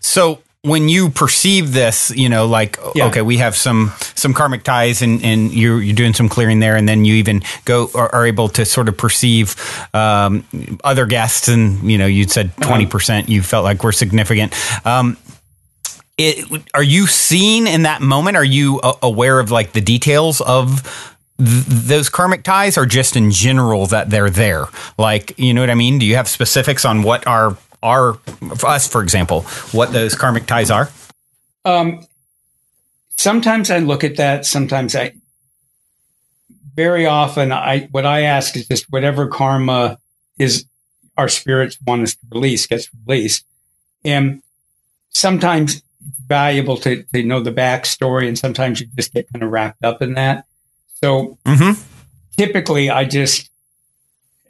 So when you perceive this, okay, we have some karmic ties, and you're doing some clearing there, and then you even are able to sort of perceive other guests, and you said 20% you felt like were significant. Are you seeing in that moment? Are you aware of like the details of those karmic ties, or just in general that they're there? Like, you know what I mean? Do you have specifics on what are for us, for example, what those karmic ties are? Sometimes I look at that. Very often what I ask is just whatever karma is our spirits want us to release gets released. And sometimes it's valuable to know the backstory, and sometimes you just get kind of wrapped up in that. So typically I just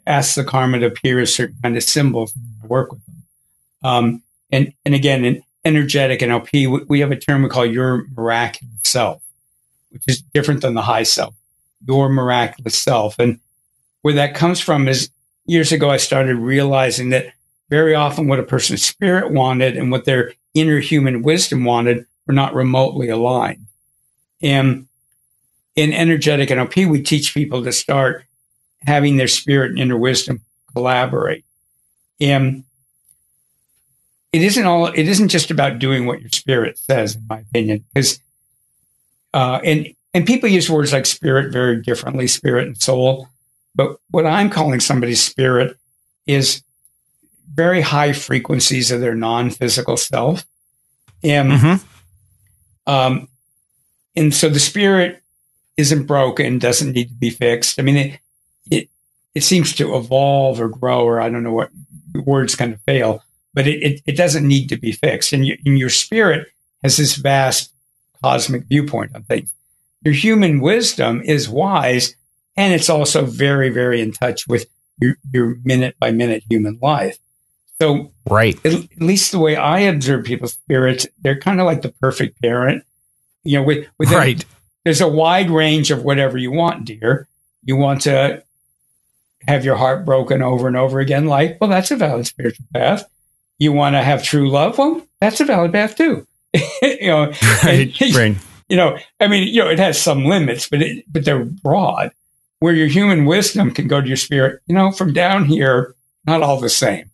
ask the karma to appear as certain kind of symbols and work with them. And again, in energetic NLP, we have a term we call your miraculous self, which is different than the high self, your miraculous self. And where that comes from is years ago, I started realizing that very often what a person's spirit wanted and what their inner human wisdom wanted were not remotely aligned. And in energetic NLP, we teach people to start having their spirit and inner wisdom collaborate. And it isn't just about doing what your spirit says, in my opinion, because and people use words like spirit very differently, spirit and soul. But what I'm calling somebody's spirit is very high frequencies of their non-physical self. And and so the spirit isn't broken, doesn't need to be fixed. I mean, it seems to evolve or grow, or I don't know what words kind of fail, but it doesn't need to be fixed. And your spirit has this vast cosmic viewpoint on things. Your human wisdom is wise, and it's also very, very in touch with your minute by minute human life. So, right. At least the way I observe people's spirits, they're kind of like the perfect parent. With right. There's a wide range of whatever you want, dear. You want to have your heart broken over and over again, well, that's a valid spiritual path. You want to have true love? Well, that's a valid path too. Right. It has some limits, but they're broad. Where your human wisdom can go to your spirit, from down here, not all the same.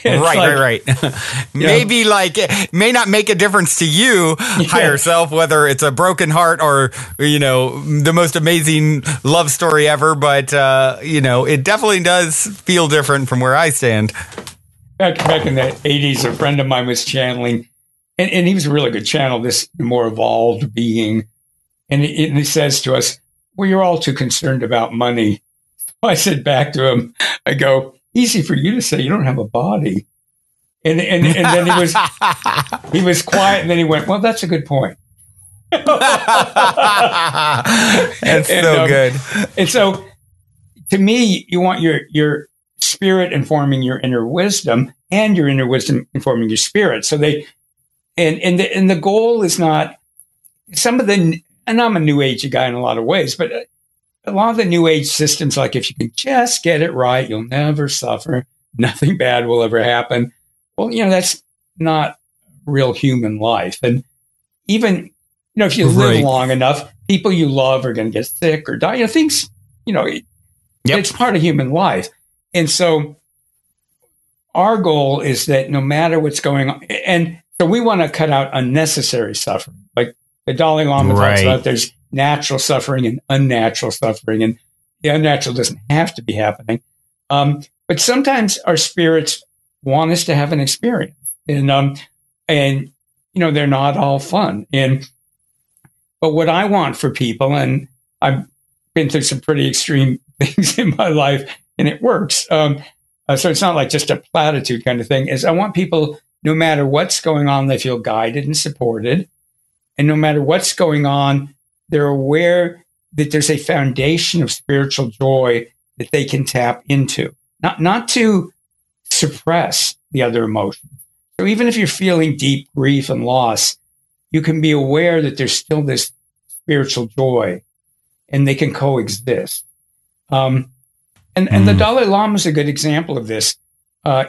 Right. Maybe it may not make a difference to you, higher self, whether it's a broken heart or, the most amazing love story ever. But, it definitely does feel different from where I stand. Back in the 80s, a friend of mine was channeling, and he was a really good channel, this more evolved being. And he says to us, well, you're all too concerned about money. I said back to him, I go, easy for you to say, you don't have a body. And then he was quiet, and then he went, well, that's a good point. That's so good. And so to me, you want your spirit informing your inner wisdom, and your inner wisdom informing your spirit. So and the goal is not and I'm a new age guy in a lot of ways, but a lot of the new age systems, like if you can just get it right, you'll never suffer. Nothing bad will ever happen. Well, that's not real human life. And even, if you live long enough, people you love are going to get sick or die. Things, it's part of human life. And so our goal is that no matter what's going on, and so we want to cut out unnecessary suffering. Like the Dalai Lama talks about, there's natural suffering and unnatural suffering, and the unnatural doesn't have to be happening. But sometimes our spirits want us to have an experience, and they're not all fun. But what I want for people, and I've been through some pretty extreme things in my life, and it works. So it's not like just a platitude kind of thing. Is I want people, no matter what's going on, they feel guided and supported, and no matter what's going on, they're aware that there's a foundation of spiritual joy that they can tap into, not to suppress the other emotions. So even if you're feeling deep grief and loss, you can be aware that there's still this spiritual joy and they can coexist. And the Dalai Lama is a good example of this.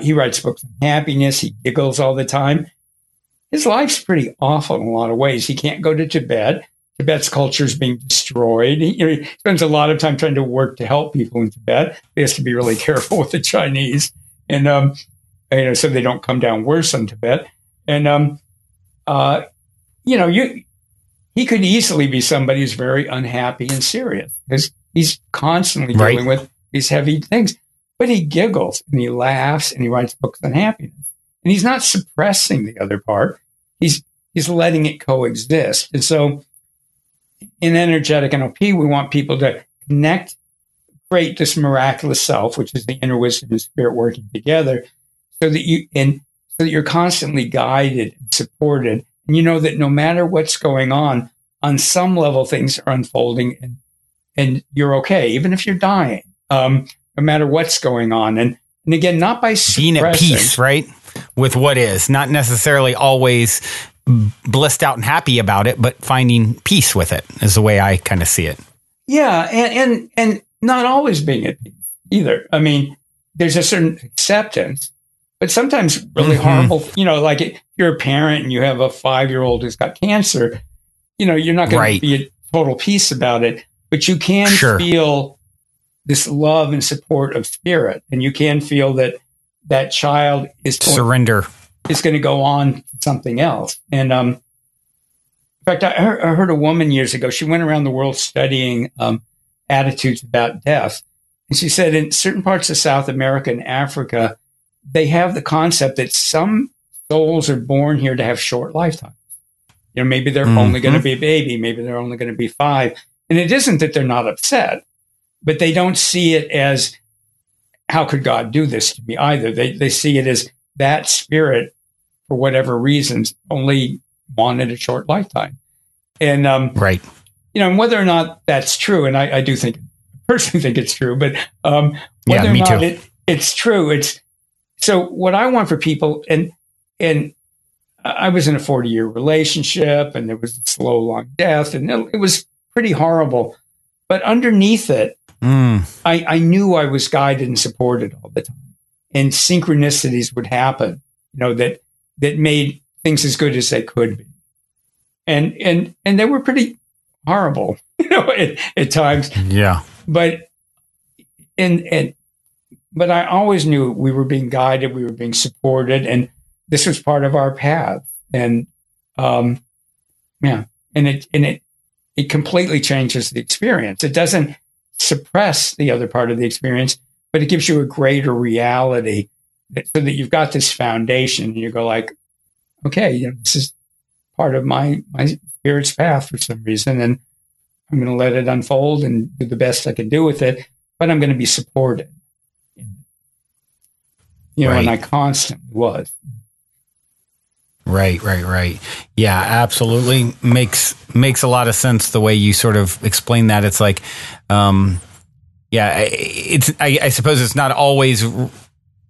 He writes books on happiness. He giggles all the time. His life's pretty awful in a lot of ways. He can't go to Tibet. Tibet's culture is being destroyed. He spends a lot of time trying to work to help people in Tibet. He has to be really careful with the Chinese, and so they don't come down worse on Tibet. And he could easily be somebody who's very unhappy and serious because he's constantly dealing with these heavy things. But he giggles and he laughs and he writes books on happiness. And he's not suppressing the other part. He's letting it coexist. And so in energetic NLP, we want people to connect, create this miraculous self, which is the inner wisdom and spirit working together, so that you're constantly guided and supported. And you know that no matter what's going on some level, things are unfolding and you're okay, even if you're dying, no matter what's going on. And again, not by being at peace, right? With what is, not necessarily always blissed out and happy about it, but finding peace with it is the way I kind of see it. Yeah. And not always being at peace either. I mean, there's a certain acceptance, but sometimes really horrible, like if you're a parent and you have a 5-year-old who's got cancer, you're not going to be at total peace about it, but you can feel this love and support of spirit. And you can feel that child is going to go on to something else. And in fact, I heard a woman years ago, she went around the world studying attitudes about death. And she said in certain parts of South America and Africa, they have the concept that some souls are born here to have short lifetimes. Maybe they're only going to be a baby. Maybe they're only going to be 5. And it isn't that they're not upset, but they don't see it as, how could God do this to me either? They see it as that spirit, for whatever reasons, only wanted a short lifetime. And, and whether or not that's true, and I do personally think it's true, but whether or not it's true, so what I want for people, and I was in a 40-year relationship and there was a slow, long death and it was pretty horrible, but underneath it, I knew I was guided and supported all the time, and synchronicities would happen, that made things as good as they could be. And they were pretty horrible, at times. Yeah. But I always knew we were being guided, we were being supported, and this was part of our path. And it completely changes the experience. It doesn't suppress the other part of the experience, but it gives you a greater reality so that you've got this foundation and you go like, okay, this is part of my spirit's path for some reason, and I'm going to let it unfold and do the best I can do with it, but I'm going to be supported. And I constantly was. Right. Yeah, absolutely. Makes a lot of sense the way you sort of explain that. It's like, I suppose it's not always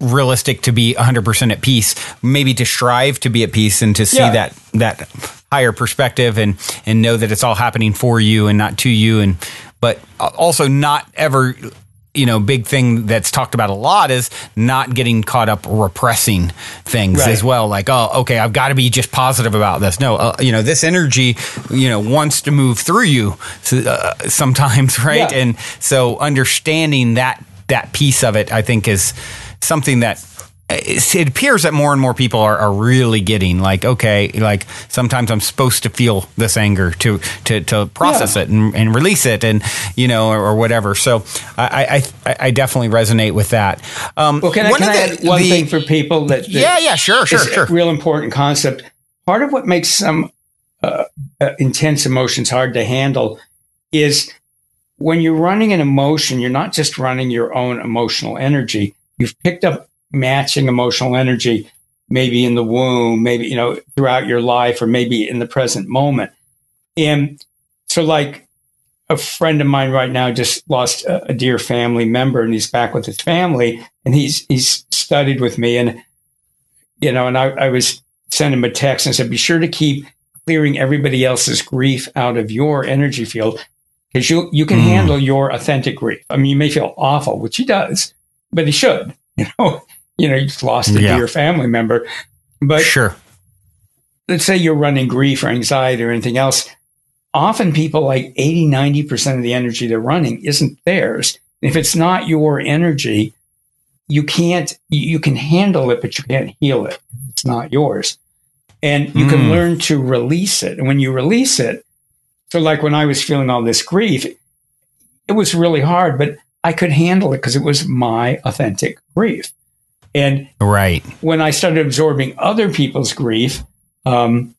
realistic to be 100% at peace, maybe to strive to be at peace and to see that higher perspective and know that it's all happening for you and not to you. But also not ever, big thing that's talked about a lot is not getting caught up repressing things as well. Like, oh, okay, I've got to be just positive about this. No, this energy, wants to move through you sometimes, right? Yeah. And so understanding that piece of it, I think, is something that it appears that more and more people are really getting. Like, okay, like sometimes I'm supposed to feel this anger to process it and release it, and or whatever. So I definitely resonate with that. Well, can I add one thing for people that sure. A real important concept. Part of what makes some intense emotions hard to handle is when you're running an emotion, you're not just running your own emotional energy. You've picked up matching emotional energy, maybe in the womb, maybe, throughout your life, or maybe in the present moment. And so like a friend of mine right now just lost a dear family member, and he's back with his family, and he's studied with me. And, and I was sending him a text and said, be sure to keep clearing everybody else's grief out of your energy field, because you can handle your authentic grief. I mean, you may feel awful, which he does, but he should. You've lost a dear family member. But sure, let's say you're running grief or anxiety or anything else. Often people, like 80, 90% of the energy they're running isn't theirs. If it's not your energy, you can handle it, but you can't heal it. It's not yours. And you can learn to release it. And when you release it, so like when I was feeling all this grief, it was really hard, but I could handle it because it was my authentic grief. And when I started absorbing other people's grief, then,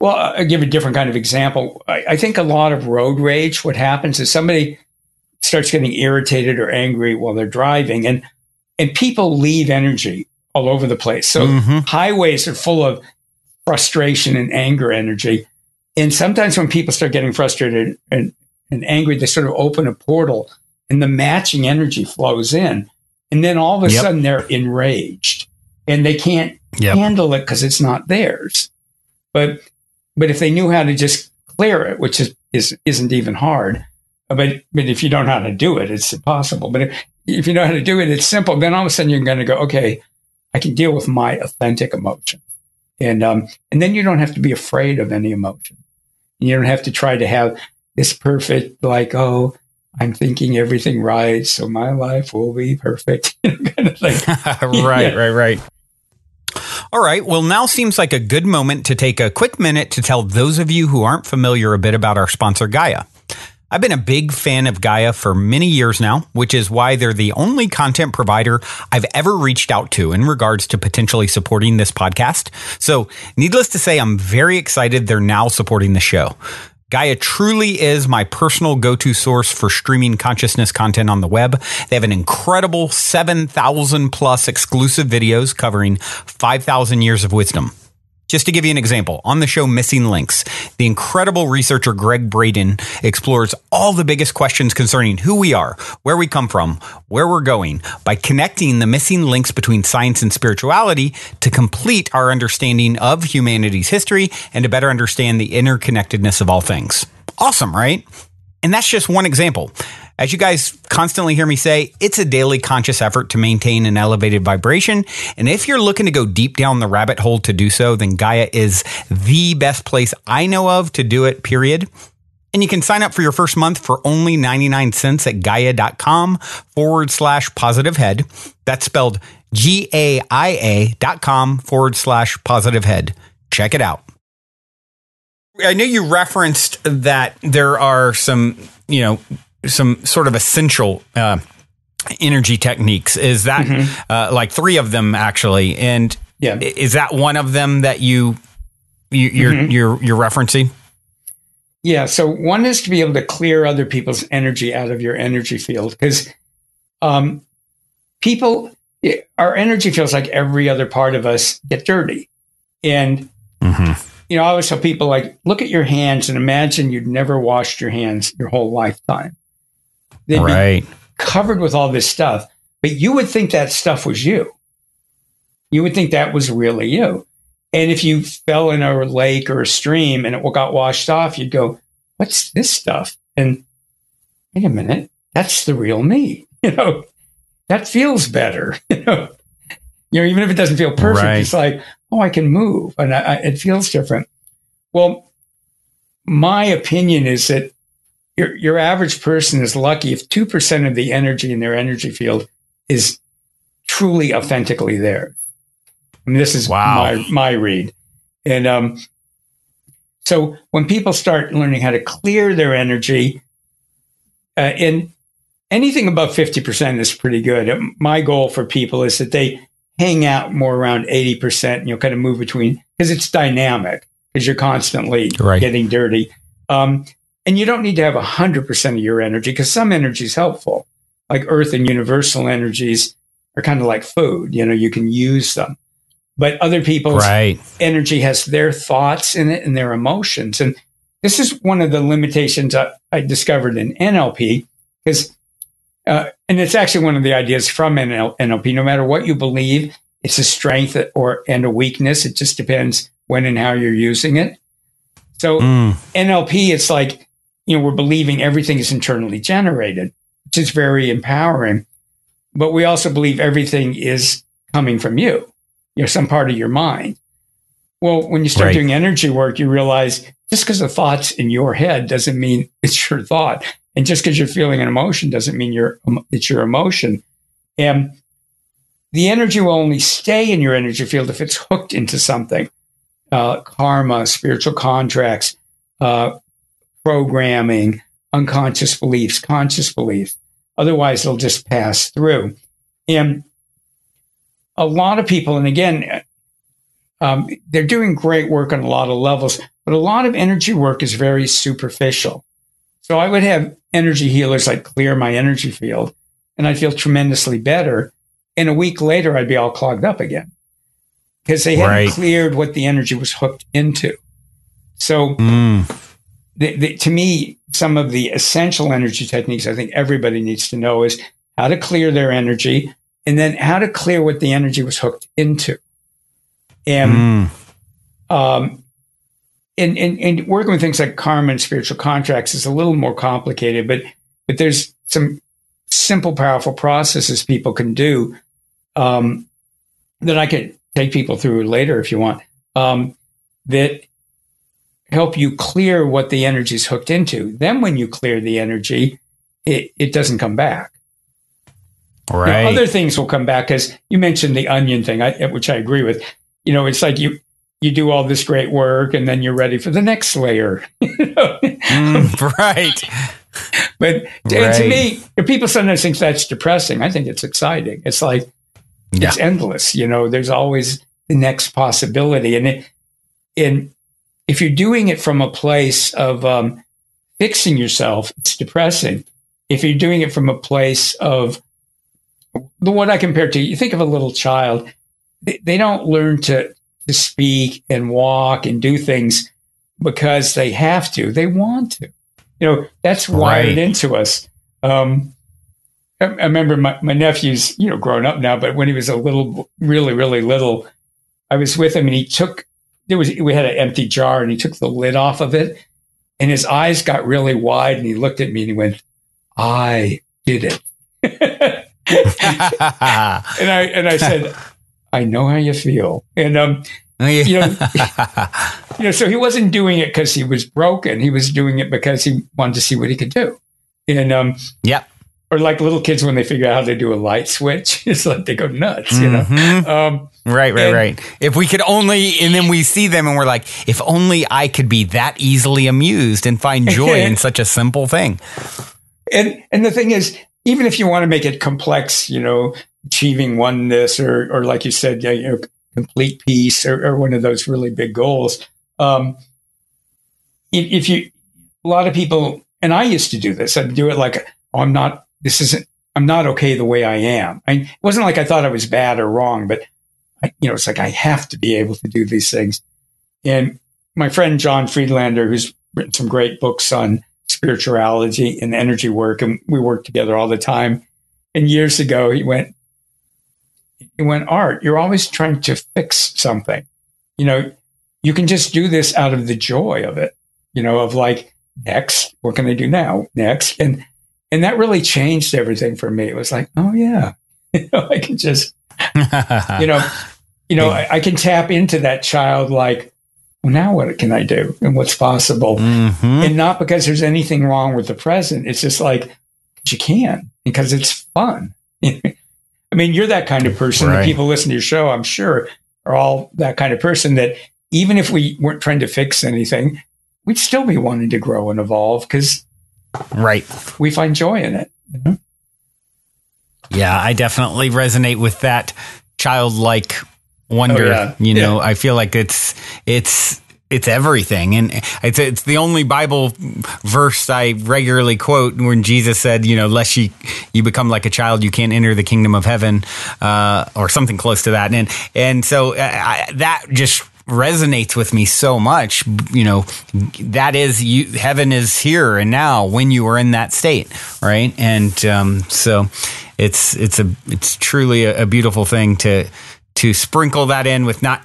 I'll give a different kind of example. I think a lot of road rage, what happens is somebody starts getting irritated or angry while they're driving, and people leave energy all over the place. So highways are full of frustration and anger energy. And sometimes when people start getting frustrated and angry, they sort of open a portal and the matching energy flows in. And then all of a sudden they're enraged and they can't handle it because it's not theirs. But if they knew how to just clear it, which isn't even hard, but if you don't know how to do it, it's impossible. But if you know how to do it, it's simple. Then all of a sudden you're going to go, okay, I can deal with my authentic emotion. And then you don't have to be afraid of any emotion. You don't have to try to have this perfect, like, oh, I'm thinking everything right, so my life will be perfect. Kind of thing. Right. All right. Well, now seems like a good moment to take a quick minute to tell those of you who aren't familiar a bit about our sponsor, Gaia. I've been a big fan of Gaia for many years now, which is why they're the only content provider I've ever reached out to in regards to potentially supporting this podcast. So needless to say, I'm very excited they're now supporting the show. Gaia truly is my personal go-to source for streaming consciousness content on the web. They have an incredible 7,000 plus exclusive videos covering 5,000 years of wisdom. Just to give you an example, on the show Missing Links, the incredible researcher Greg Braden explores all the biggest questions concerning who we are, where we come from, where we're going, by connecting the missing links between science and spirituality to complete our understanding of humanity's history and to better understand the interconnectedness of all things. Awesome, right? And that's just one example. As you guys constantly hear me say, it's a daily conscious effort to maintain an elevated vibration. And if you're looking to go deep down the rabbit hole to do so, then Gaia is the best place I know of to do it, period. And you can sign up for your first month for only 99 cents at gaia.com/positivehead. That's spelled GAIA.com/positivehead. Check it out. I know you referenced that there are some sort of essential energy techniques. Is that like three of them actually? And is that one of them that you're referencing? Yeah. So one is to be able to clear other people's energy out of your energy field, because our energy fields, like every other part of us, get dirty. And I always tell people, like, look at your hands and imagine you'd never washed your hands your whole lifetime. They'd be covered with all this stuff, but you would think that stuff was you. You would think that was really you. And if you fell in a lake or a stream and it got washed off, you'd go, what's this stuff? And wait a minute, that's the real me. That feels better. Even if it doesn't feel perfect, it's like, oh, I can move and it feels different. Well, my opinion is that your average person is lucky if 2% of the energy in their energy field is truly authentically theirs. I mean, this is my read. And so when people start learning how to clear their energy, and anything above 50% is pretty good. My goal for people is that they hang out more around 80%, and you'll kind of move between, because it's dynamic, because you're constantly getting dirty. And you don't need to have 100% of your energy, because some energy is helpful. Like earth and universal energies are kind of like food. You can use them. But other people's energy has their thoughts in it and their emotions. And this is one of the limitations I discovered in NLP, because and it's actually one of the ideas from NLP. No matter what you believe, it's a strength and a weakness. It just depends when and how you're using it. So NLP, it's like, we're believing everything is internally generated, which is very empowering. But we also believe everything is coming from you, some part of your mind. Well, when you start doing energy work, you realize just because the thought's in your head doesn't mean it's your thought. And just because you're feeling an emotion doesn't mean it's your emotion. And the energy will only stay in your energy field if it's hooked into something. Karma, spiritual contracts, programming, unconscious beliefs, conscious beliefs. Otherwise, it'll just pass through. And a lot of people, and again, they're doing great work on a lot of levels, but a lot of energy work is very superficial. So I would have energy healers like clear my energy field, and I'd feel tremendously better. And a week later, I'd be all clogged up again because they hadn't cleared what the energy was hooked into. So to me, some of the essential energy techniques I think everybody needs to know is how to clear their energy and then how to clear what the energy was hooked into. And and working with things like karma and spiritual contracts is a little more complicated, but there's some simple, powerful processes people can do that I could take people through later if you want, that help you clear what the energy is hooked into. Then when you clear the energy, it doesn't come back. Right. Other things will come back, because you mentioned the onion thing, which I agree with. It's like you do all this great work and then you're ready for the next layer. Right. But to me, if people sometimes think that's depressing, I think it's exciting. It's like, it's endless. There's always the next possibility. And if you're doing it from a place of fixing yourself, it's depressing. If you're doing it from a place of what I compare to, you think of a little child, they don't learn to speak and walk and do things because they have to. They want to. That's wired into us. I remember my nephew's, grown up now, but when he was a little, really, really little, I was with him and we had an empty jar and he took the lid off of it and his eyes got really wide and he looked at me and he went, "I did it." and I said, "I know how you feel." And, so he wasn't doing it because he was broken. He was doing it because he wanted to see what he could do. And, or like little kids, when they figure out how to do a light switch, it's like they go nuts, Right. If we could only, and then we see them and we're like, if only I could be that easily amused and find joy in such a simple thing. And the thing is, even if you want to make it complex, achieving oneness or like you said, complete peace or one of those really big goals. A lot of people, and I used to do this, I'd do it like, I'm not okay the way I am. It wasn't like I thought I was bad or wrong, but it's like I have to be able to do these things. And my friend John Friedlander, who's written some great books on spirituality and energy work, and we work together all the time. And years ago, he went, "Art, you're always trying to fix something. You can just do this out of the joy of it, of like, next, what can I do now? Next." And that really changed everything for me. It was like, oh yeah, I can just, I can tap into that child like, well, now what can I do and what's possible? And not because there's anything wrong with the present. It's just like, you can, because it's fun. I mean, you're that kind of person. Right. The people listening to your show, I'm sure, are all that kind of person that even if we weren't trying to fix anything, we'd still be wanting to grow and evolve because we find joy in it. Yeah, I definitely resonate with that childlike wonder. I feel like it's everything. And it's the only Bible verse I regularly quote when Jesus said, unless you become like a child, you can't enter the kingdom of heaven, or something close to that. And so that just resonates with me so much. That is heaven is here and now when you are in that state, right? And so it's truly a beautiful thing to sprinkle that in with not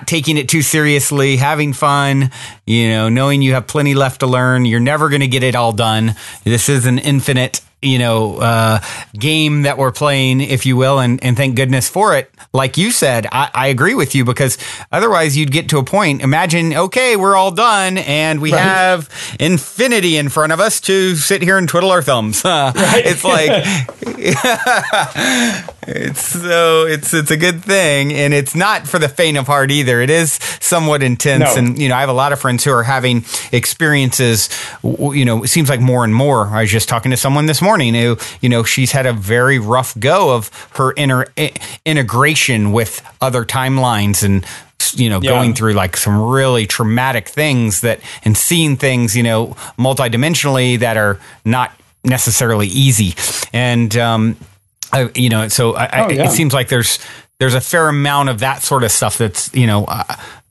taking it too seriously, having fun, knowing you have plenty left to learn. You're never going to get it all done. This is an infinite, game that we're playing, if you will, and thank goodness for it. Like you said, I agree with you, because otherwise you'd get to a point. Imagine, okay, we're all done and we have infinity in front of us to sit here and twiddle our thumbs. It's like, it's a good thing, and it's not for the faint of heart either. It is somewhat intense. No. And, I have a lot of friends who are having experiences, it seems like more and more. I was just talking to someone this morning who, she's had a very rough go of her integration with other timelines, and going through like some really traumatic things and seeing things multidimensionally that are not necessarily easy. And it seems like there's a fair amount of that sort of stuff that's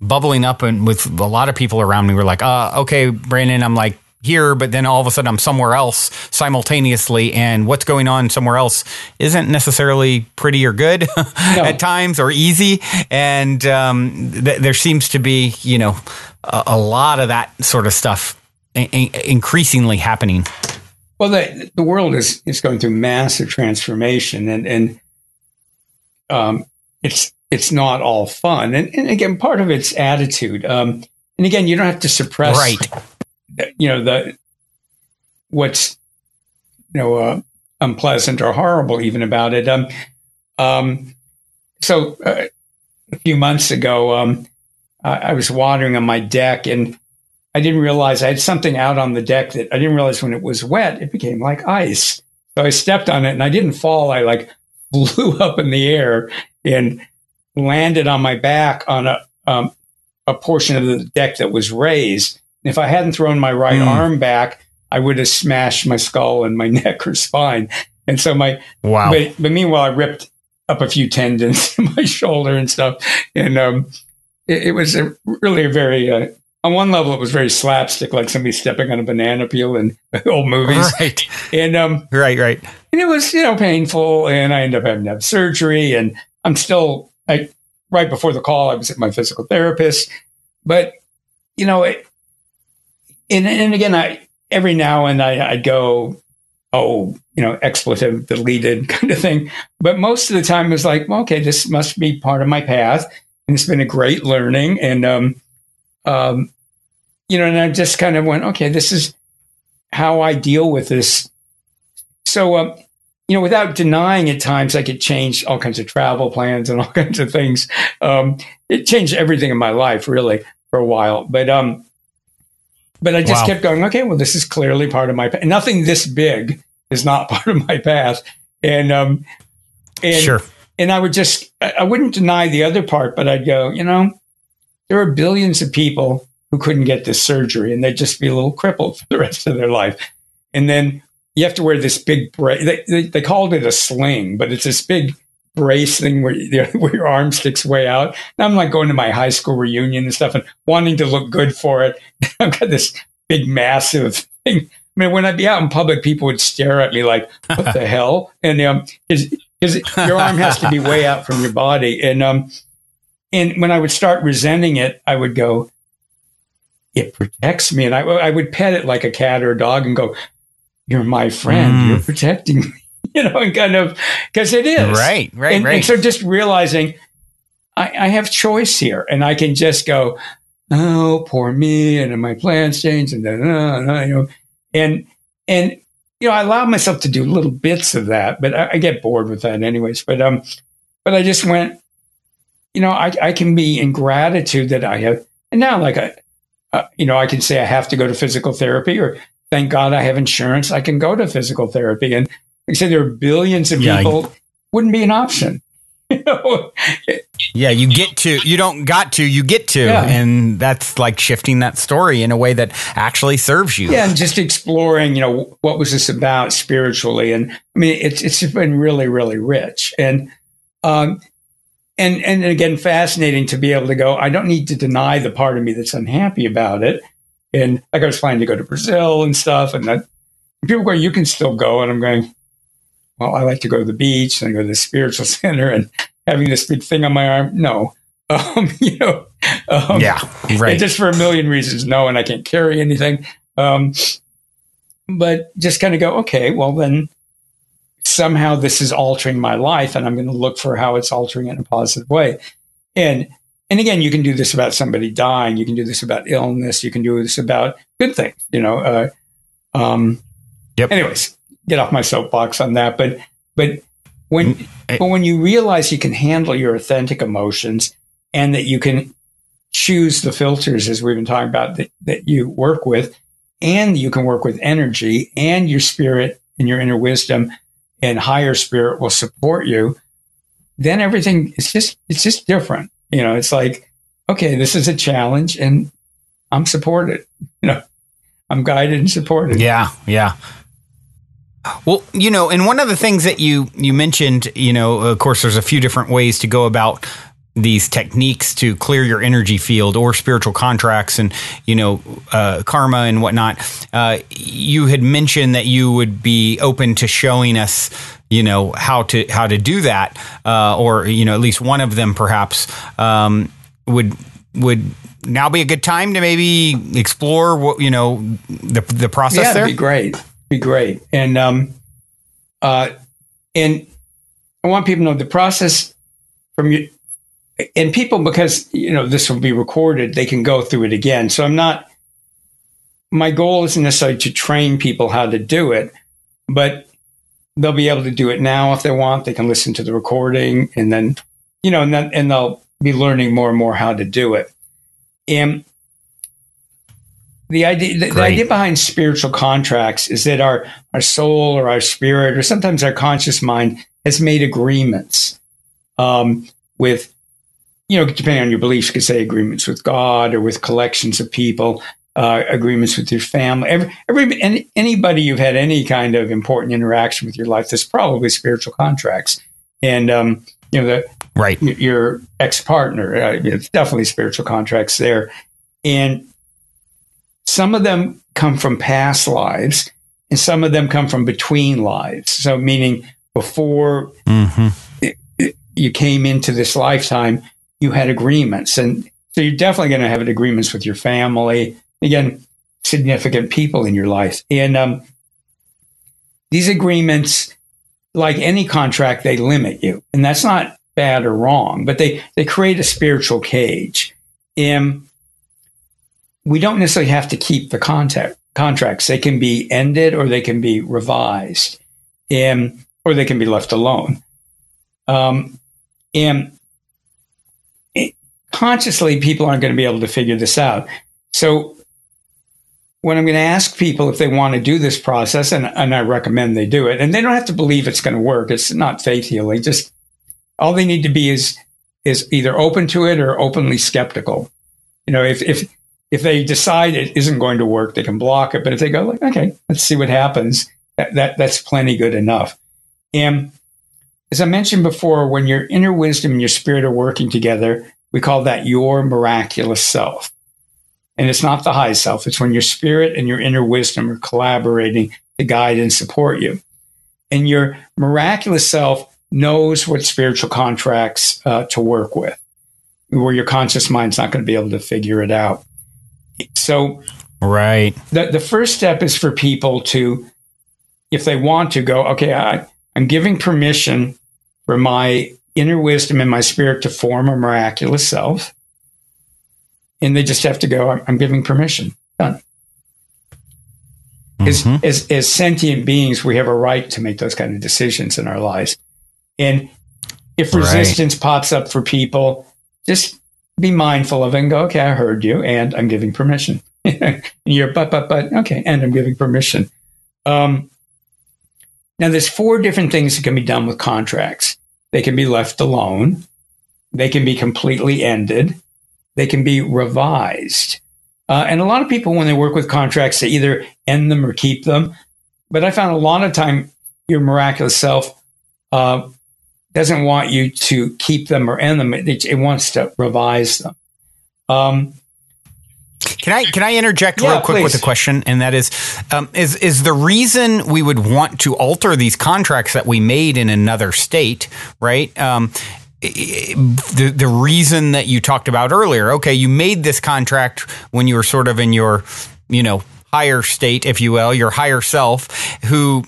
bubbling up, and with a lot of people around me. We're like, okay, Brandon, I'm like here, but then all of a sudden I'm somewhere else simultaneously, and what's going on somewhere else isn't necessarily pretty or good at times, or easy. And there seems to be a lot of that sort of stuff increasingly happening. Well, the world is going through massive transformation, and it's not all fun. And again, part of it's attitude. And again, you don't have to suppress what's unpleasant or horrible even about it. So a few months ago, I was watering on my deck, and I didn't realize I had something out on the deck that I didn't realize when it was wet, it became like ice. So I stepped on it and I didn't fall. I like flew up in the air and landed on my back on a portion of the deck that was raised. If I hadn't thrown my right arm back, I would have smashed my skull and my neck or spine. And so but meanwhile, I ripped up a few tendons in my shoulder and stuff. And it was really a very, on one level, it was very slapstick, like somebody stepping on a banana peel in old movies. Right. And right. And it was, painful, and I ended up having to have surgery. And I'm still, right before the call, I was at my physical therapist. But, and again, every now and then I'd go, expletive deleted kind of thing. But most of the time it was like, well, okay, this must be part of my path. And it's been a great learning. And, and I just kind of went, okay, this is how I deal with this. So, without denying at times I could change all kinds of travel plans and all kinds of things. It changed everything in my life, really, for a while. But I just kept going, okay, well, this is clearly part of my path. Nothing this big is not part of my path. And sure. And I wouldn't deny the other part, but I'd go, there are billions of people who couldn't get this surgery, and they'd just be a little crippled for the rest of their life. And then you have to wear this big brace. They called it a sling, but it's this big brace thing where your arm sticks way out. And I'm like going to my high school reunion and stuff and wanting to look good for it. I've got this big, massive thing. I mean, when I'd be out in public, people would stare at me like, what the hell? And because your arm has to be way out from your body. And when I would start resenting it, I would go, it protects me. And I would pet it like a cat or a dog and go, you're my friend. You're protecting me. And kind of, because it is. Right. And so just realizing I have choice here, and I can just go, oh, poor me, and my plans change, and and I allow myself to do little bits of that, but I get bored with that anyways. But I just went, I can be in gratitude that I have, and now like I can say I have to go to physical therapy, or thank God I have insurance, I can go to physical therapy, and like I said, there are billions of people. Wouldn't be an option. Yeah, you get to. You don't got to. You get to, and that's like shifting that story in a way that actually serves you. Yeah, and just exploring. What was this about spiritually? And I mean, it's been really, really rich. And and again, fascinating to be able to go, I don't need to deny the part of me that's unhappy about it. And like I was planning to go to Brazil and stuff, and that people go, you can still go. And I'm going, well, I like to go to the beach and go to the spiritual center and having this big thing on my arm. No, yeah, right. Just for a million reasons. No, and I can't carry anything. But just kind of go, okay, well then somehow this is altering my life, and I'm going to look for how it's altering it in a positive way. And again, you can do this about somebody dying. You can do this about illness. You can do this about good things, Anyways, get off my soapbox on that. But when you realize you can handle your authentic emotions and that you can choose the filters, as we've been talking about, that you work with, and you can work with energy, and your spirit and your inner wisdom and higher spirit will support you, then everything it's just different. It's like, okay, this is a challenge and I'm supported. I'm guided and supported. Yeah. Yeah. Well, and one of the things that you mentioned, of course, there's a few different ways to go about these techniques to clear your energy field or spiritual contracts and, karma and whatnot. You had mentioned that you would be open to showing us, how to do that, or, at least one of them perhaps, would now be a good time to maybe explore what, the process there? Be great. And I want people to know the process from you. And people, because, this will be recorded, they can go through it again. So my goal isn't necessarily to train people how to do it, but they'll be able to do it now if they want. They can listen to the recording and then, and they'll be learning more and more how to do it. And the idea behind spiritual contracts is that our soul or our spirit, or sometimes our conscious mind, has made agreements with, depending on your beliefs, you could say agreements with God or with collections of people, agreements with your family. Anybody you've had any kind of important interaction with your life, there's probably spiritual contracts. And, your ex-partner, it's definitely spiritual contracts there. And some of them come from past lives, and some of them come from between lives. So meaning before you came into this lifetime, you had agreements. And so you're definitely going to have agreements with your family, again, significant people in your life. And these agreements, like any contract, they limit you. And that's not bad or wrong, but they create a spiritual cage. And we don't necessarily have to keep the contracts. They can be ended, or they can be revised, or they can be left alone. And consciously, people aren't going to be able to figure this out. So when I'm going to ask people if they want to do this process, and I recommend they do it, and they don't have to believe it's going to work. It's not faith healing. Just all they need to be is either open to it or openly skeptical. If they decide it isn't going to work, they can block it. But if they go like, okay, let's see what happens, that's plenty good enough. And as I mentioned before, when your inner wisdom and your spirit are working together, we call that your miraculous self. And it's not the high self. It's when your spirit and your inner wisdom are collaborating to guide and support you. And your miraculous self knows what spiritual contracts to work with, where your conscious mind's not going to be able to figure it out. So right. The first step is for people to, if they want to, go, okay, I'm giving permission for my inner wisdom and my spirit to form a miraculous self. And they just have to go, I'm giving permission. Done. As sentient beings, we have a right to make those kind of decisions in our lives. And if resistance pops up for people, just be mindful of it and go, okay, I heard you, and I'm giving permission. And you're, but, okay, and I'm giving permission. Now, there's 4 different things that can be done with contracts. They can be left alone. They can be completely ended. They can be revised. And a lot of people, when they work with contracts, they either end them or keep them. But I found a lot of time, your miraculous self doesn't want you to keep them or end them. It wants to revise them. Can I interject real quick please. with a question? And that is the reason we would want to alter these contracts that we made in another state, right? The reason that you talked about earlier, okay, you made this contract when you were sort of in your, higher state, if you will, your higher self, who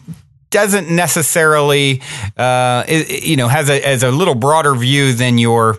doesn't necessarily, has a little broader view than your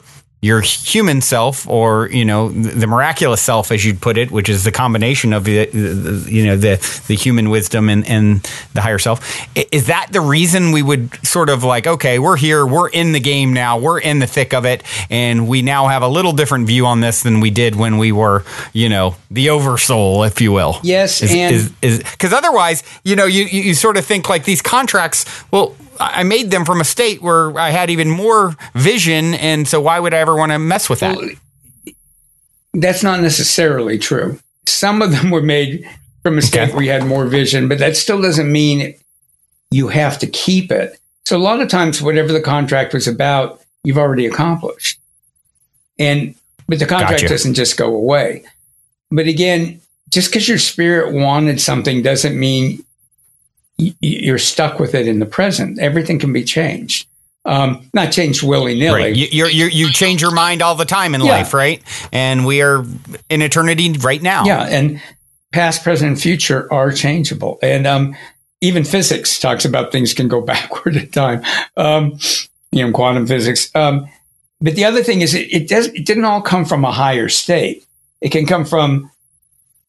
human self, or the miraculous self, as you'd put it, which is the combination of the human wisdom and the higher self. Is that the reason we would sort of like, okay, we're here, we're in the game now, we're in the thick of it, and we now have a little different view on this than we did when we were, the oversoul, if you will? Yes, because otherwise, you sort of think like these contracts. Well, I made them from a state where I had even more vision, and so why would I ever want to mess with that? Well, that's not necessarily true. Some of them were made from a state where you had more vision, but that still doesn't mean you have to keep it. So a lot of times, whatever the contract was about, you've already accomplished. But the contract doesn't just go away. But again, just because your spirit wanted something doesn't mean you're stuck with it in the present. Everything can be changed. Not changed willy-nilly. Right. You change your mind all the time in life, right? And we are in eternity right now. Yeah, and past, present, and future are changeable. And even physics talks about things can go backward in time, quantum physics. But the other thing is it didn't all come from a higher state. It can come from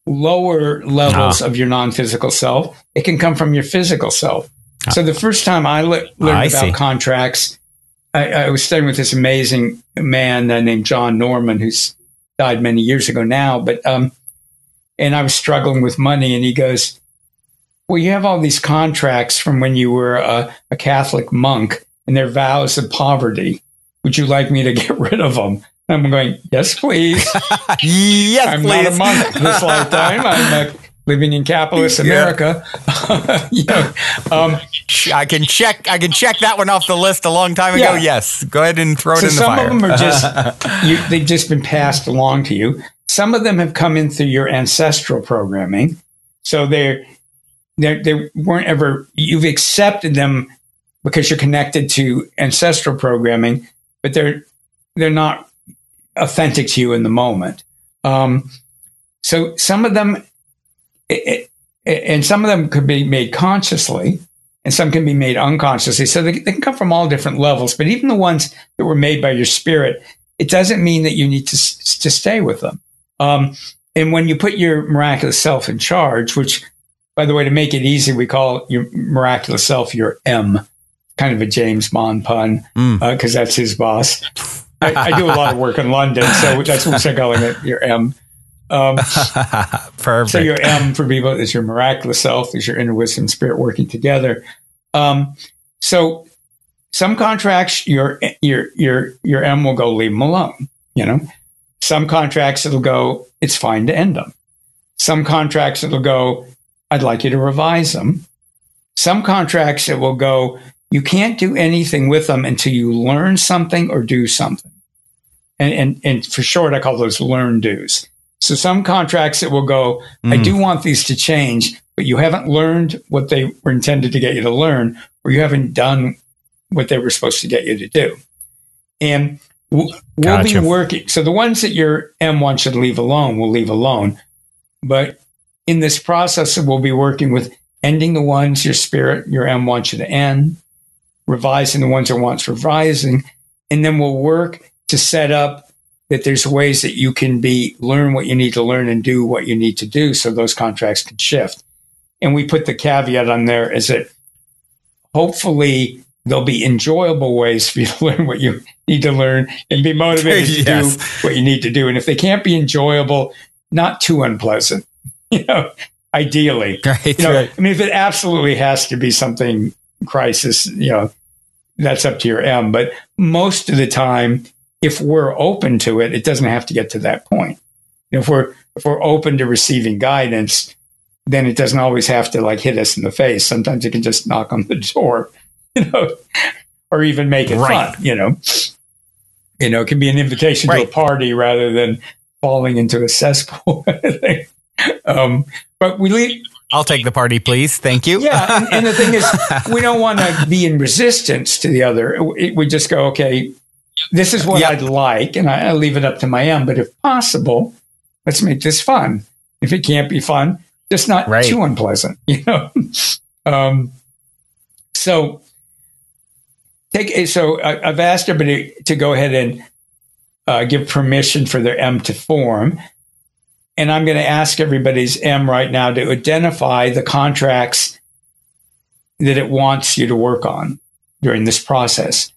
lower levels of your non-physical self. It can come from your physical self. So the first time I learned about contracts, I was studying with this amazing man named John Norman, who's died many years ago now. But and I was struggling with money, and he goes, "Well, you have all these contracts from when you were a Catholic monk, and they're vows of poverty. Would you like me to get rid of them?" I'm going, "Yes, please." Yes, I'm please. not a monk this lifetime. I'm living in capitalist America. I can check that one off the list a long time ago. Yeah. Yes, go ahead and throw it in the some fire. of them are just they've just been passed along to you. Some of them have come in through your ancestral programming, so they weren't ever, you've accepted them because you're connected to ancestral programming, but they're not authentic to you in the moment. So some of them, and some of them could be made consciously, and some can be made unconsciously. So they can come from all different levels. But even the ones that were made by your spirit, it doesn't mean that you need to stay with them. And when you put your miraculous self in charge, which, by the way, to make it easy, we call your miraculous self your M, kind of a James Bond pun, because that's his boss. I do a lot of work in London, so that's what I'm calling it, your M. Perfect. So your M for people is your miraculous self, is your inner wisdom spirit working together. So some contracts, your M will go, leave them alone. Some contracts it'll go, it's fine to end them. Some contracts it'll go, I'd like you to revise them. Some contracts it will go, you can't do anything with them until you learn something or do something. And for short, I call those learn do's. So some contracts it will go, I do want these to change, but you haven't learned what they were intended to get you to learn, or you haven't done what they were supposed to get you to do. And we'll be working. So the ones that your M wants you to leave alone, we'll leave alone. But in this process, we'll be working with ending the ones your spirit, your M wants you to end, revising the ones it wants revising, and then we'll work to set up that there's ways that you can learn what you need to learn and do what you need to do so those contracts can shift. And we put the caveat on there is that hopefully there'll be enjoyable ways for you to learn what you need to learn and be motivated to do what you need to do. And if they can't be enjoyable, not too unpleasant, ideally. Right, I mean, if it absolutely has to be something crisis, that's up to your M. But most of the time, if we're open to it, it doesn't have to get to that point. If we're open to receiving guidance, then it doesn't always have to hit us in the face. Sometimes it can just knock on the door. or even make it fun, it can be an invitation to a party rather than falling into a cesspool. But we leave. I'll take the party, please. Thank you. Yeah. And the thing is, we don't want to be in resistance to the other. We just go, okay, this is what I'd like. And I leave it up to my M. But if possible, let's make this fun. If it can't be fun, just not too unpleasant, So I've asked everybody to go ahead and give permission for their M to form. And I'm going to ask everybody's M right now to identify the contracts that it wants you to work on during this process.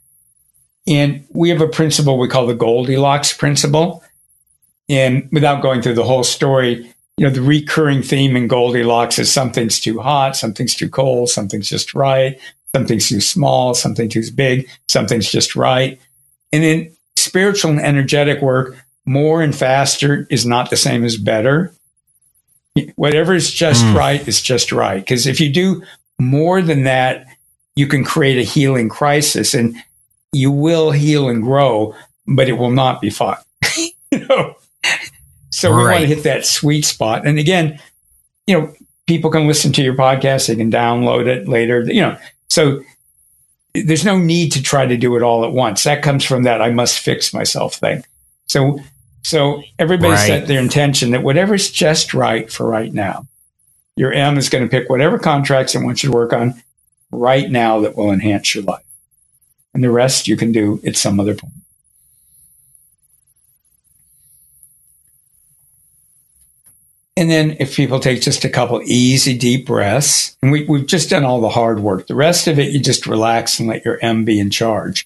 And we have a principle we call the Goldilocks principle. And without going through the whole story, the recurring theme in Goldilocks is something's too hot, something's too cold, something's just right, something's too small, something too big, something's just right. And in spiritual and energetic work, more and faster is not the same as better. Whatever is just right is just right. Because if you do more than that, you can create a healing crisis, and you will heal and grow, but it will not be fun. So we want to hit that sweet spot. And again, people can listen to your podcast, they can download it later, so there's no need to try to do it all at once. That comes from that I must fix myself thing. So everybody set their intention that whatever's just right for right now. Your M is going to pick whatever contracts it wants you to work on right now that will enhance your life. And the rest you can do at some other point. And then if people take just a couple easy, deep breaths, and we've just done all the hard work. The rest of it, you just relax and let your M be in charge.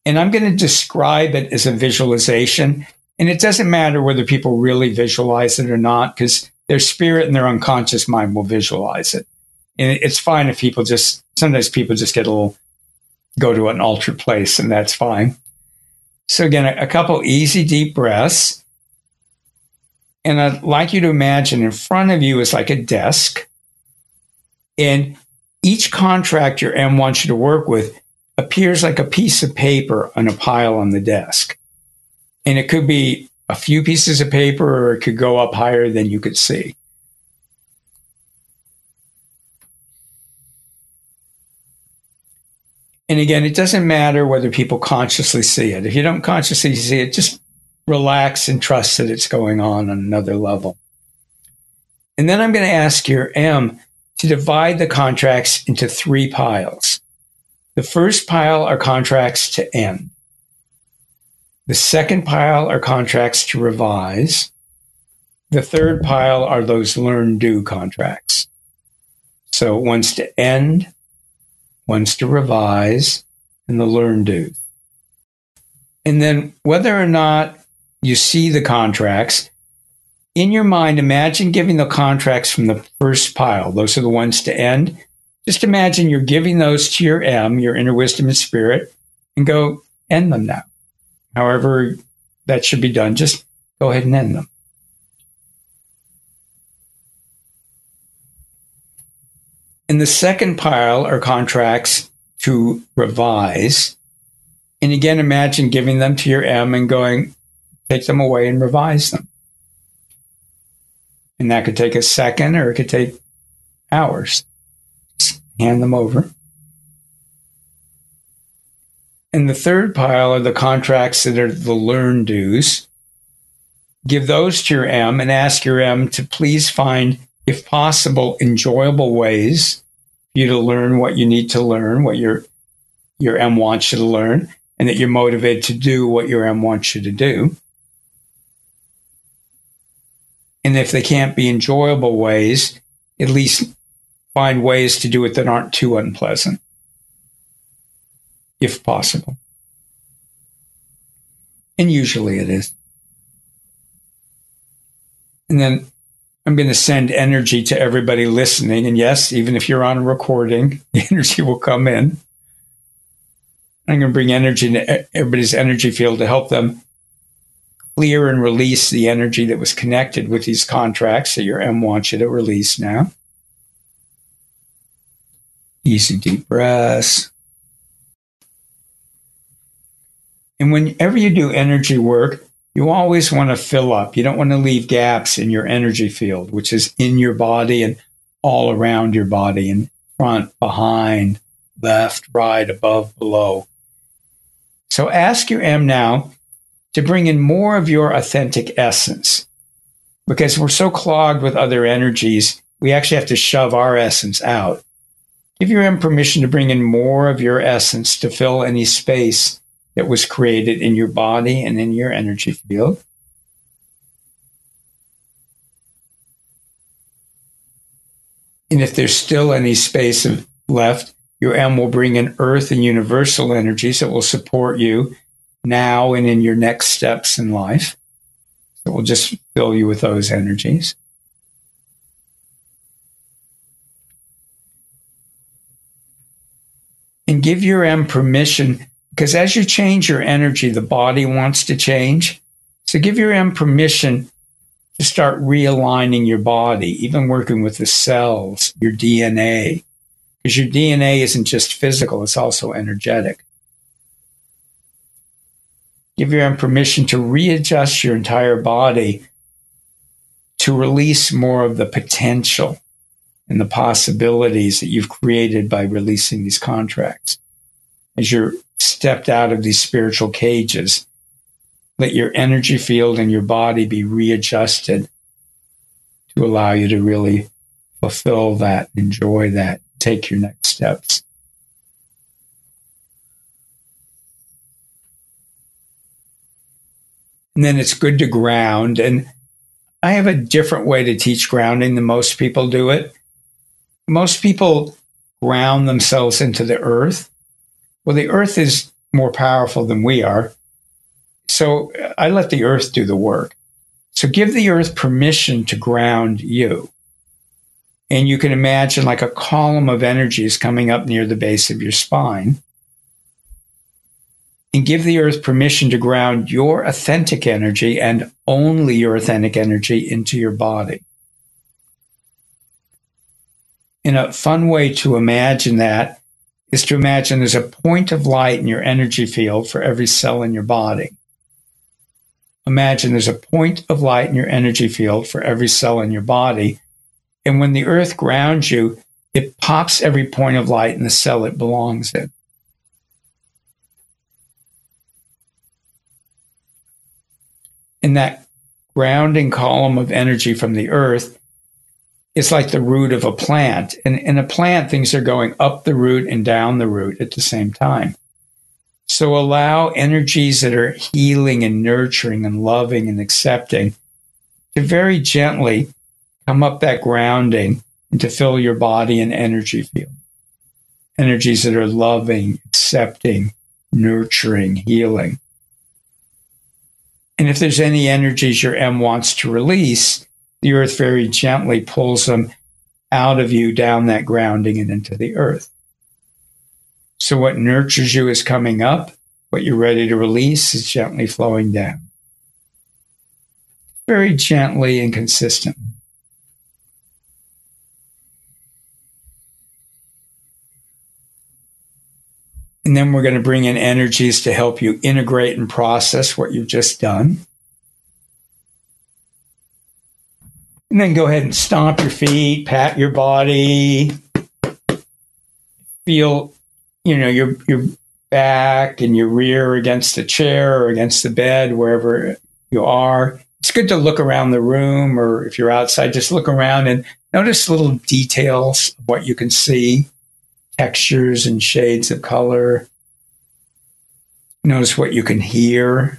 And I'm going to describe it as a visualization. And it doesn't matter whether people really visualize it or not, because their spirit and their unconscious mind will visualize it. And it's fine if sometimes people just go to an altered place, and that's fine. So again, a couple easy, deep breaths. And I'd like you to imagine in front of you is like a desk. And each contract your M wants you to work with appears like a piece of paper on a pile on the desk. And it could be a few pieces of paper, or it could go up higher than you could see. And again, it doesn't matter whether people consciously see it. If you don't consciously see it, just relax and trust that it's going on another level. And then I'm going to ask your M to divide the contracts into 3 piles. The first pile are contracts to end. The second pile are contracts to revise. The third pile are those learn do contracts. So one's to end, one's to revise, and the learn do. And then whether or not you see the contracts, in your mind, imagine giving the contracts from the first pile. Those are the ones to end. Just imagine you're giving those to your M, your inner wisdom and spirit, and go end them now. However that should be done, just go ahead and end them. In the second pile are contracts to revise. And again, imagine giving them to your M and going, take them away and revise them. And that could take a second, or it could take hours. Just hand them over. And the third pile are the contracts that are the learn do's. Give those to your M and ask your M to please find, if possible, enjoyable ways for you to learn what you need to learn, what your M wants you to learn, and that you're motivated to do what your M wants you to do. And if they can't be enjoyable ways, at least find ways to do it that aren't too unpleasant, if possible. And usually it is. And then I'm going to send energy to everybody listening. And yes, even if you're on a recording, the energy will come in. I'm going to bring energy into everybody's energy field to help them clear and release the energy that was connected with these contracts that your M wants you to release now. Easy deep breaths. And whenever you do energy work, you always want to fill up. You don't want to leave gaps in your energy field, which is in your body and all around your body, in front, behind, left, right, above, below. So ask your M now to bring in more of your authentic essence. Because we're so clogged with other energies, we actually have to shove our essence out. Give your M permission to bring in more of your essence to fill any space that was created in your body and in your energy field. And if there's still any space left, your M will bring in earth and universal energies that will support you now and in your next steps in life. So we'll just fill you with those energies. And give your M permission, because as you change your energy, the body wants to change. So give your M permission to start realigning your body, even working with the cells, your DNA. Because your DNA isn't just physical, it's also energetic. Give your M permission to readjust your entire body to release more of the potential and the possibilities that you've created by releasing these contracts. As you're stepped out of these spiritual cages, let your energy field and your body be readjusted to allow you to really fulfill that, enjoy that, take your next steps. And then it's good to ground. And I have a different way to teach grounding than most people do it. Most people ground themselves into the earth. Well, the earth is more powerful than we are. So I let the earth do the work. So give the earth permission to ground you. And you can imagine like a column of energy is coming up near the base of your spine. And give the earth permission to ground your authentic energy and only your authentic energy into your body. And a fun way to imagine that is to imagine there's a point of light in your energy field for every cell in your body. Imagine there's a point of light in your energy field for every cell in your body. And when the earth grounds you, it pops every point of light in the cell it belongs in. And that grounding column of energy from the earth is like the root of a plant. And in a plant, things are going up the root and down the root at the same time. So allow energies that are healing and nurturing and loving and accepting to very gently come up that grounding and to fill your body and energy field. Energies that are loving, accepting, nurturing, healing. And if there's any energies your M wants to release, the earth very gently pulls them out of you down that grounding and into the earth. So what nurtures you is coming up. What you're ready to release is gently flowing down. Very gently and consistently. And then we're going to bring in energies to help you integrate and process what you've just done. And then go ahead and stomp your feet, pat your body, feel, your back and your rear against the chair or against the bed, wherever you are. It's good to look around the room, or if you're outside, just look around and notice little details of what you can see, textures and shades of color. Notice what you can hear.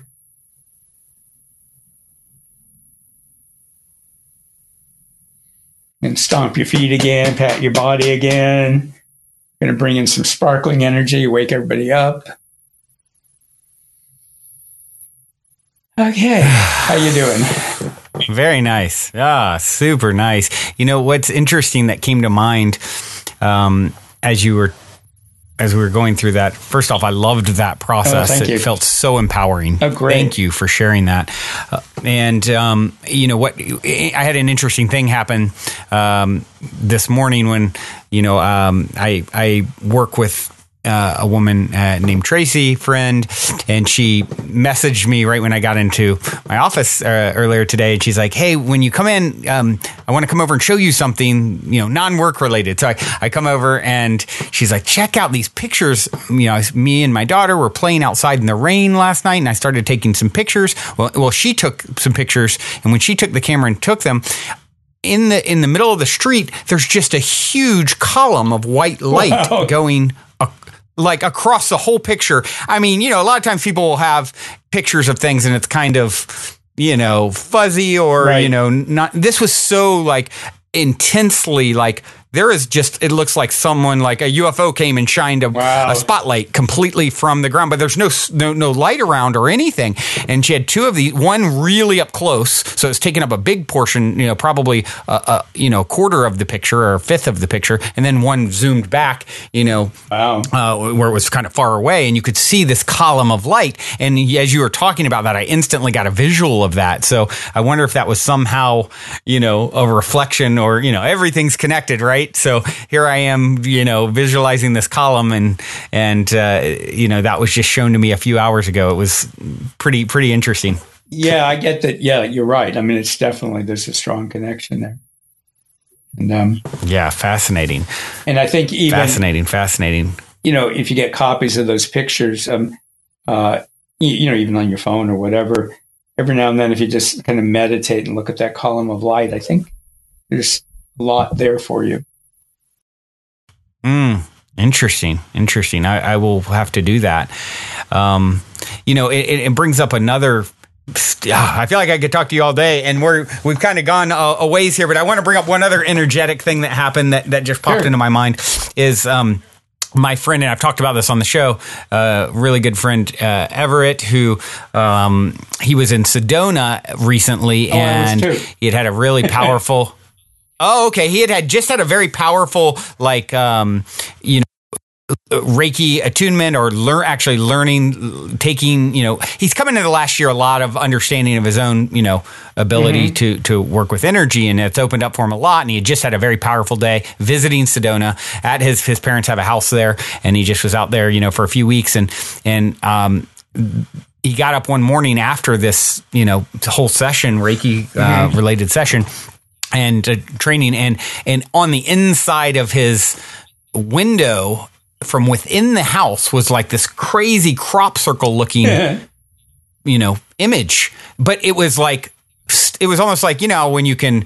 And stomp your feet again, pat your body again. Going to bring in some sparkling energy, wake everybody up. Okay, how you doing? Very nice. Super nice. What's interesting that came to mind as we were going through that, first off, I loved that process. Thank you. It felt so empowering. Oh, great. Thank you for sharing that. I had an interesting thing happen this morning when, I work with a woman named Tracy, friend, and she messaged me right when I got into my office earlier today. And she's like, "Hey, when you come in, I want to come over and show you something, non-work related." So I come over and she's like, "Check out these pictures." Me and my daughter were playing outside in the rain last night, and I started taking some pictures. Well, she took some pictures, and when she took the camera and took them, in the middle of the street, there's just a huge column of white light going like across the whole picture. I mean, a lot of times people will have pictures of things and it's kind of, fuzzy or, right. Not. This was so like intensely like there is just, it looks like someone like a UFO came and shined a spotlight completely from the ground, but there's no light around or anything. And she had two of these, one really up close. So it's taking up a big portion, probably, a quarter of the picture or a fifth of the picture. And then one zoomed back, where it was kind of far away and you could see this column of light. And as you were talking about that, I instantly got a visual of that. So I wonder if that was somehow, a reflection or, everything's connected, right? So here I am, visualizing this column and that was just shown to me a few hours ago. It was pretty interesting. Yeah, I get that. Yeah, you're right. I mean, it's definitely, there's a strong connection there. And yeah, fascinating. And I think even fascinating. If you get copies of those pictures, even on your phone or whatever, every now and then, if you just kind of meditate and look at that column of light, I think there's a lot there for you. Interesting. I will have to do that. It brings up another. I feel like I could talk to you all day, and we've kind of gone a ways here, but I want to bring up one other energetic thing that happened that just popped into my mind is my friend, and I've talked about this on the show, really good friend, Everett, who he was in Sedona recently, and he had a really powerful. Oh, okay. He had just had a very powerful, Reiki attunement or learning, taking, he's coming into the last year, a lot of understanding of his own, ability to work with energy. And it's opened up for him a lot. And he had just had a very powerful day visiting Sedona at his parents have a house there. And he just was out there, for a few weeks. And he got up one morning after this, whole session, Reiki related session, and training, and on the inside of his window from within the house was like this crazy crop circle looking, image. But it was like, it was almost like, when you can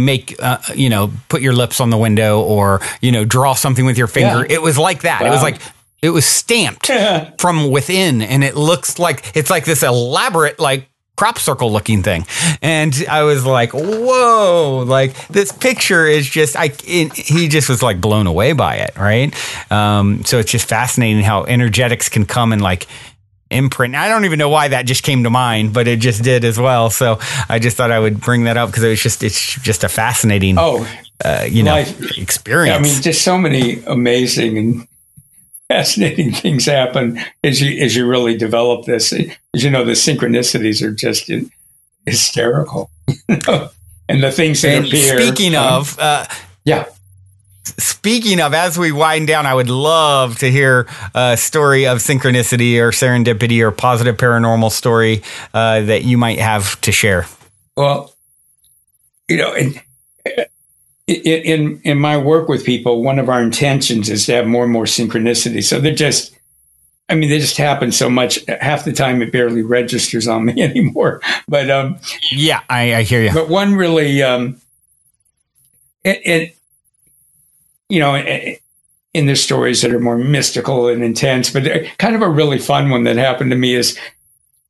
make, put your lips on the window or, draw something with your finger. Yeah. It was like that. Wow. It was like, it was stamped from within, and it looks like, it's like this elaborate, like, crop circle looking thing. And I was like, whoa, like this picture is just, he just was like blown away by it. Right. So it's just fascinating how energetics can come and like imprint. I don't even know why that just came to mind, but it just did as well. So I just thought I would bring that up because it's just a fascinating, experience. Yeah, I mean, just so many amazing and fascinating things happen as you really develop this. As you know, the synchronicities are just hysterical. And the things that appear. Speaking of, as we wind down, I would love to hear a story of synchronicity or serendipity or positive paranormal story that you might have to share. Well, in my work with people, one of our intentions is to have more and more synchronicity. So they just happen so much. Half the time it barely registers on me anymore. But I hear you. But one really, in the stories that are more mystical and intense, but kind of a really fun one that happened to me is,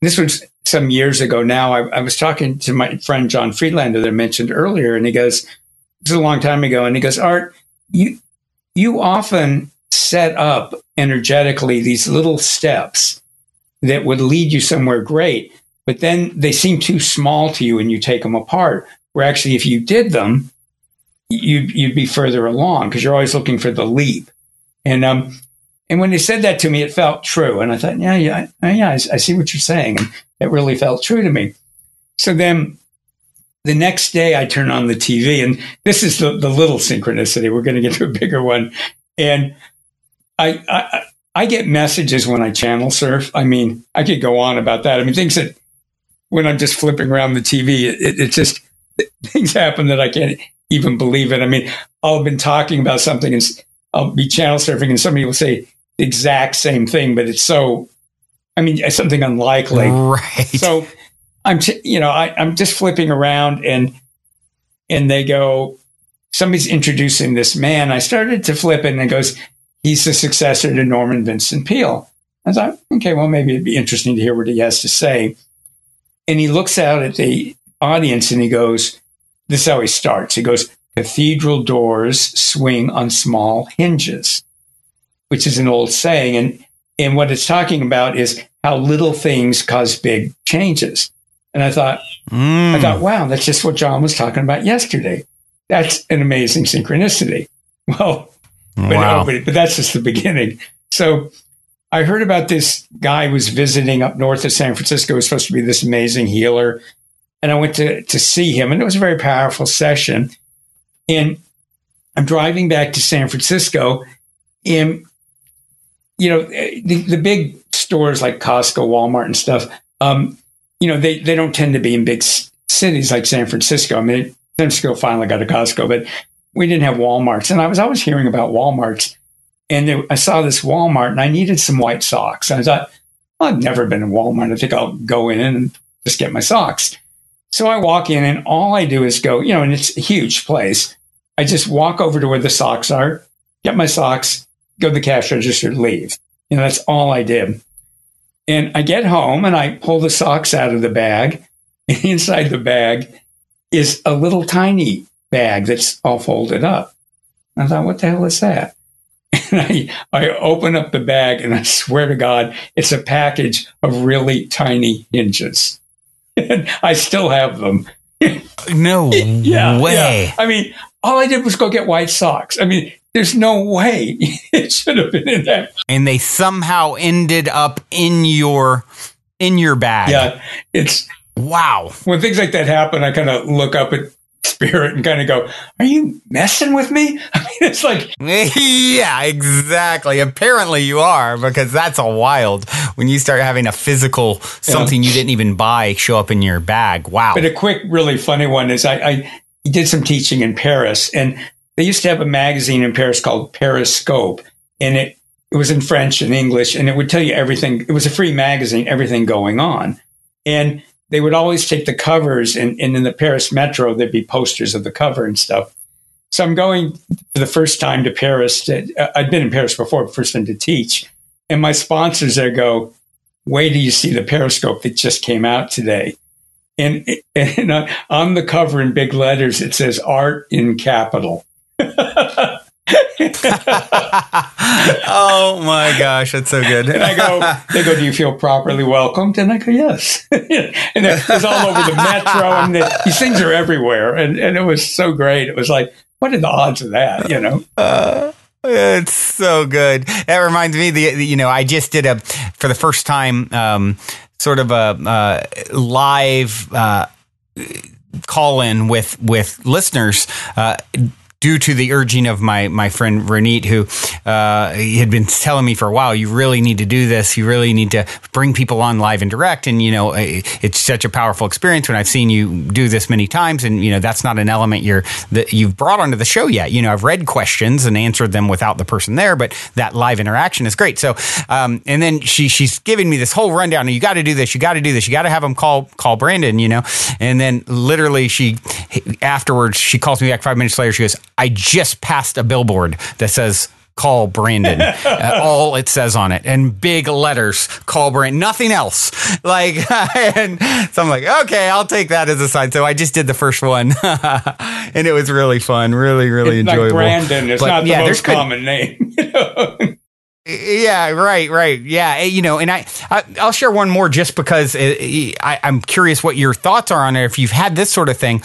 this was some years ago now. I was talking to my friend John Friedlander that I mentioned earlier, and he goes, this is a long time ago, and he goes, Art, you often set up energetically these little steps that would lead you somewhere great, but then they seem too small to you and you take them apart, where actually if you did them, you'd be further along because you're always looking for the leap. And when he said that to me, it felt true. And I thought, I see what you're saying. And it really felt true to me. So then the next day I turn on the TV, and this is the little synchronicity. We're going to get to a bigger one. And I get messages when I channel surf. I mean, I could go on about that. I mean, things that when I'm just flipping around the TV, it just things happen that I can't even believe it. I mean, I'll have been talking about something and I'll be channel surfing and somebody will say the exact same thing, but it's so, I mean, something unlikely. Right. So I'm just flipping around and they go, somebody's introducing this man. I started to flip it and it goes, he's the successor to Norman Vincent Peale. I thought, okay, well, maybe it'd be interesting to hear what he has to say. And he looks out at the audience and he goes, this is how he starts. He goes, cathedral doors swing on small hinges, which is an old saying. And what it's talking about is how little things cause big changes. And I thought, wow, that's just what John was talking about yesterday. That's an amazing synchronicity. Well, wow. but that's just the beginning. So I heard about this guy who was visiting up north of San Francisco. He was supposed to be this amazing healer. And I went to see him, and it was a very powerful session. And I'm driving back to San Francisco, and, you know, the big stores like Costco, Walmart and stuff, you know, they don't tend to be in big cities like San Francisco. I mean, San Francisco finally got a Costco, but we didn't have Walmarts. And I was always hearing about Walmarts. And I saw this Walmart, and I needed some white socks. And I thought, well, I've never been in Walmart. I think I'll go in and just get my socks. So I walk in, and all I do is go, you know, and it's a huge place. I just walk over to where the socks are, get my socks, go to the cash register, leave. You know, that's all I did. And I get home, and I pull the socks out of the bag. And inside the bag is a little tiny bag that's all folded up. I thought, what the hell is that? And I open up the bag, and I swear to God, it's a package of really tiny hinges. And I still have them. No way. Yeah. I mean, all I did was go get white socks. I mean, there's no way it should have been in that. And they somehow ended up in your bag. Yeah. It's wow. When things like that happen, I kind of look up at spirit and kind of go, are you messing with me? I mean, it's like, yeah, exactly. Apparently you are, because that's a wild when you start having a physical something you didn't even buy show up in your bag. Wow. But a quick, really funny one is I did some teaching in Paris, and they used to have a magazine in Paris called Periscope, and it was in French and English, and it would tell you everything. It was a free magazine, everything going on. And they would always take the covers, and in the Paris metro, there'd be posters of the cover and stuff. So I'm going for the first time to Paris. I'd been in Paris before, first time to teach. And my sponsors there go, wait till you see the Periscope that just came out today. And on the cover in big letters, it says art in capital. Oh my gosh, that's so good. And they go, do you feel properly welcomed? And I go, yes. And it was all over the metro, and these things are everywhere. And it was so great. It was like, what are the odds of that, you know? It's so good. That reminds me, I just did for the first time, sort of a live call-in with listeners, due to the urging of my friend Ronit, who he had been telling me for a while, you really need to do this. You really need to bring people on live and direct. And, it's such a powerful experience when I've seen you do this many times. And, that's not an element that you've brought onto the show yet. I've read questions and answered them without the person there, but that live interaction is great. So, and then she's giving me this whole rundown. You got to do this. You got to do this. You got to have him call Brandon, and then literally afterwards, she calls me back 5 minutes later. She goes, I just passed a billboard that says, call Brandon. All it says on it, and big letters, call Brandon, nothing else. And so I'm like, okay, I'll take that as a sign. So I just did the first one and it was really fun. Really, really enjoyable. Like Brandon is not the most common name. Yeah, right. Yeah. And I'll share one more just because I'm curious what your thoughts are on it. If you've had this sort of thing.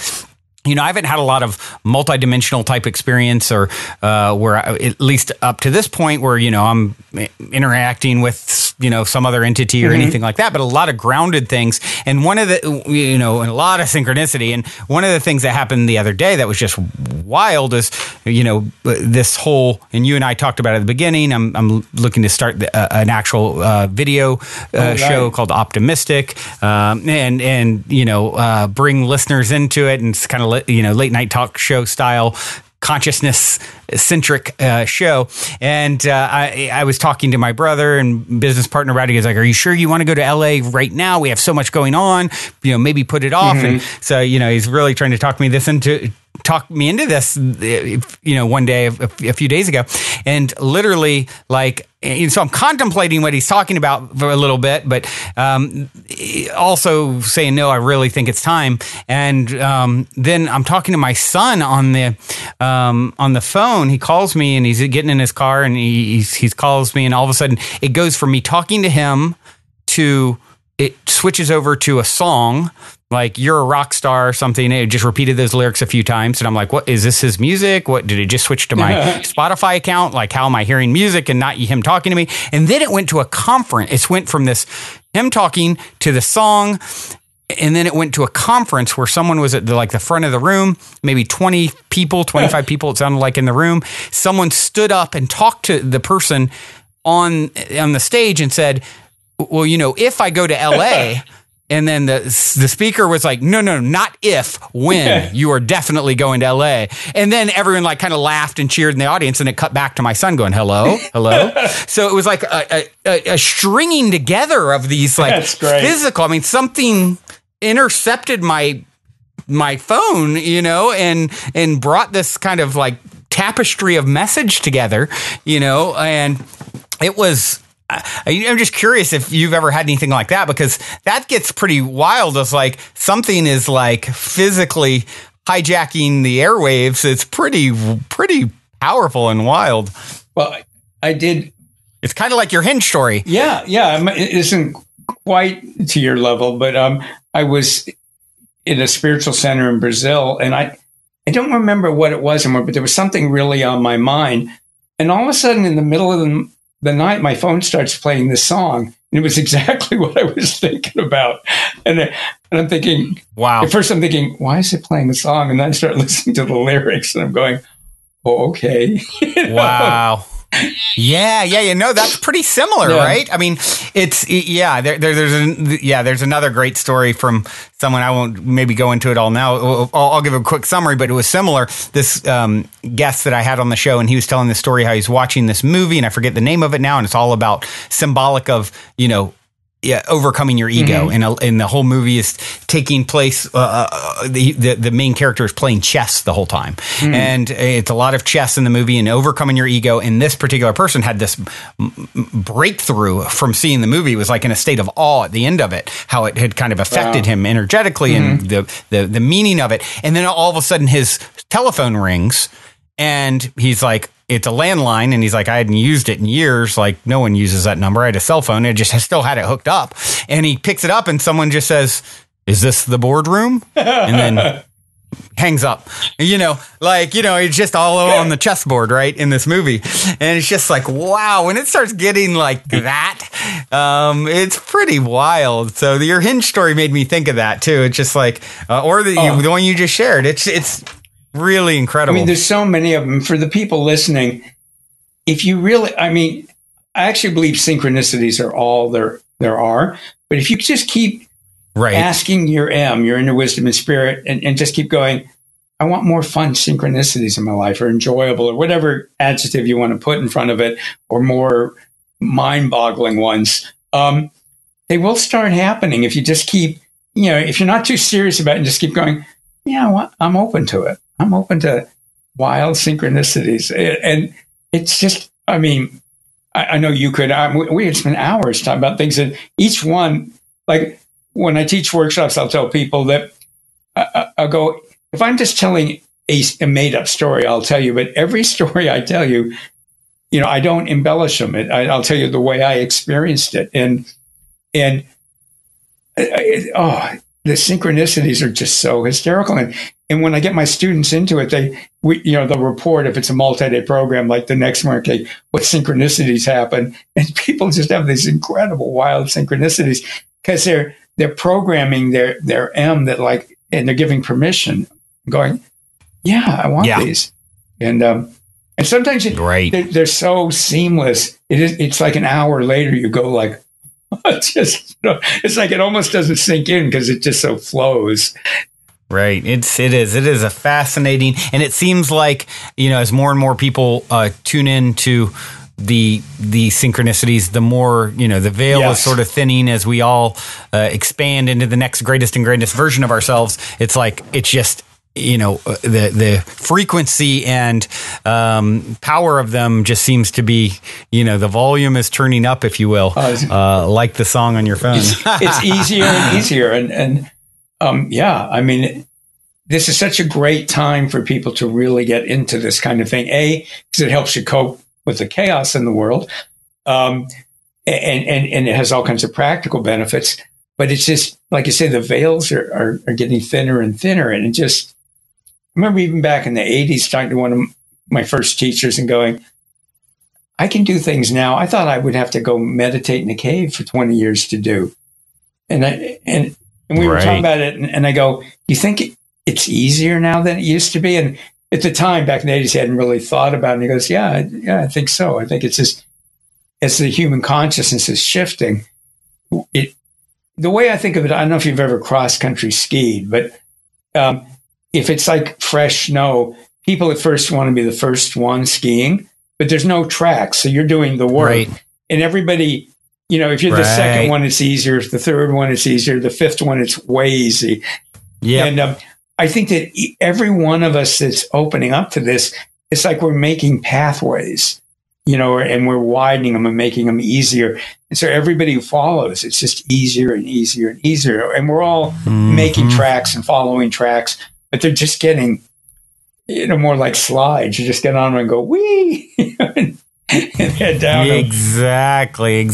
I haven't had a lot of multidimensional type experience or where at least up to this point where, I'm interacting with some other entity or anything like that, but a lot of grounded things. And one of the, and a lot of synchronicity. And one of the things that happened the other day that was just wild is, this whole, and you and I talked about it at the beginning, I'm looking to start an actual video show called Optimistic, and bring listeners into it, and it's kind of late night talk show style, consciousness centric show. And I was talking to my brother and business partner about it. He's like, "Are you sure you want to go to LA right now? We have so much going on, maybe put it off." And so, he's really trying to talk me into this, one day, a few days ago. And literally, so I'm contemplating what he's talking about for a little bit, but also saying, no, I really think it's time. And then I'm talking to my son on the phone. He calls me, and he's getting in his car, and he calls me, and all of a sudden it goes from me talking to him to it switches over to a song, like "You're a Rock Star" or something. It just repeated those lyrics a few times. And I'm like, what is this, his music? What did it just switch to my Spotify account? Like, how am I hearing music and not him talking to me? And then it went to a conference. It went from this, him talking, to the song. And then it went to a conference where someone was at the front of the room, maybe 20 people, 25 people, it sounded like, in the room. Someone stood up and talked to the person on the stage and said, well, if I go to LA, and then the speaker was like, no, not if, when. You are definitely going to LA. And then everyone kind of laughed and cheered in the audience, and it cut back to my son going, hello. So it was like a stringing together of these physical, something intercepted my phone, and brought this kind of tapestry of message together, and it was, I'm just curious if you've ever had anything like that, because that gets pretty wild. It's like something is physically hijacking the airwaves. It's pretty powerful and wild. Well, I did. It's kind of like your Hinge story. Yeah. It isn't quite to your level, but I was in a spiritual center in Brazil, and I don't remember what it was anymore, but there was something really on my mind. And all of a sudden, in the middle of the night, my phone starts playing this song, and it was exactly what I was thinking about. And I'm thinking, wow. At first I'm thinking, why is it playing the song? And then I start listening to the lyrics, and I'm going, oh, okay. Wow. Yeah. No, that's pretty similar, right? It's there's another great story from someone. I won't maybe go into it all now. I'll give a quick summary, but it was similar. This guest that I had on the show, and he was telling the story how he's watching this movie, and I forget the name of it now, and it's all about symbolic of, overcoming your ego, and the whole movie is taking place. The main character is playing chess the whole time, and it's a lot of chess in the movie and overcoming your ego. And this particular person had this breakthrough from seeing the movie. It was in a state of awe at the end of it, how it had kind of affected him energetically and the meaning of it. And then all of a sudden, his telephone rings, and he's like, it's a landline, and he's like, I hadn't used it in years. No one uses that number. I had a cell phone. I still had it hooked up. And he picks it up, and someone just says, is this the boardroom? And then hangs up. It's just all on the chessboard, right, in this movie. And it's just wow, when it starts getting that, it's pretty wild. So your Hinge story made me think of that too. It's just the one you just shared. It's really incredible. There's so many of them. For the people listening, if you really, I actually believe synchronicities are all there are. But if you just keep asking your inner wisdom and spirit, and just keep going, I want more fun synchronicities in my life, or enjoyable, or whatever adjective you want to put in front of it, or more mind-boggling ones, they will start happening if you just keep, if you're not too serious about it and just keep going, I'm open to it. I'm open to wild synchronicities. And it's just, I know you could, we had spent hours talking about things, and each one, when I teach workshops, I'll tell people that I'll go, if I'm just telling a made up story, I'll tell you, but every story I tell you, I don't embellish them. I'll tell you the way I experienced it. And the synchronicities are just so hysterical. And when I get my students into it, they'll report if it's a multi-day program, like the next one, okay, what synchronicities happen, and people just have these incredible wild synchronicities because they're programming their M that like, and they're giving permission, going, yeah, I want these, and sometimes they're so seamless. It's like an hour later you go like, it's like it almost doesn't sink in because it just so flows. Right. It is a fascinating, and it seems like, as more and more people tune in to the synchronicities, the more, the veil is sort of thinning as we all expand into the next greatest and greatest version of ourselves. It's like, it's just, the frequency and power of them just seems to be, the volume is turning up, if you will, like the song on your phone. It's easier and easier. And I mean, this is such a great time for people to really get into this kind of thing. Because it helps you cope with the chaos in the world. And it has all kinds of practical benefits. But it's just, like you say, the veils are getting thinner and thinner. And I remember even back in the 80s, talking to one of my first teachers and going, I can do things now I thought I would have to go meditate in a cave for 20 years to do. And we were talking about it, and I go, you think it's easier now than it used to be? And at the time, back in the 80s, he hadn't really thought about it. And he goes, yeah, I think so. I think it's just, as the human consciousness is shifting, the way I think of it, I don't know if you've ever cross-country skied, but if it's like fresh snow, people at first want to be the first one skiing, but there's no tracks, so you're doing the work. Right. And everybody, if you're the second one, it's easier. The third one, it's easier. The fifth one, it's way easy. Yeah. And I think that every one of us that's opening up to this, it's like we're making pathways, and we're widening them and making them easier. And so everybody who follows, it's just easier and easier and easier. And we're all making tracks and following tracks, but they're just getting, more like slides. You just get on and go, wee, and head down. Exactly.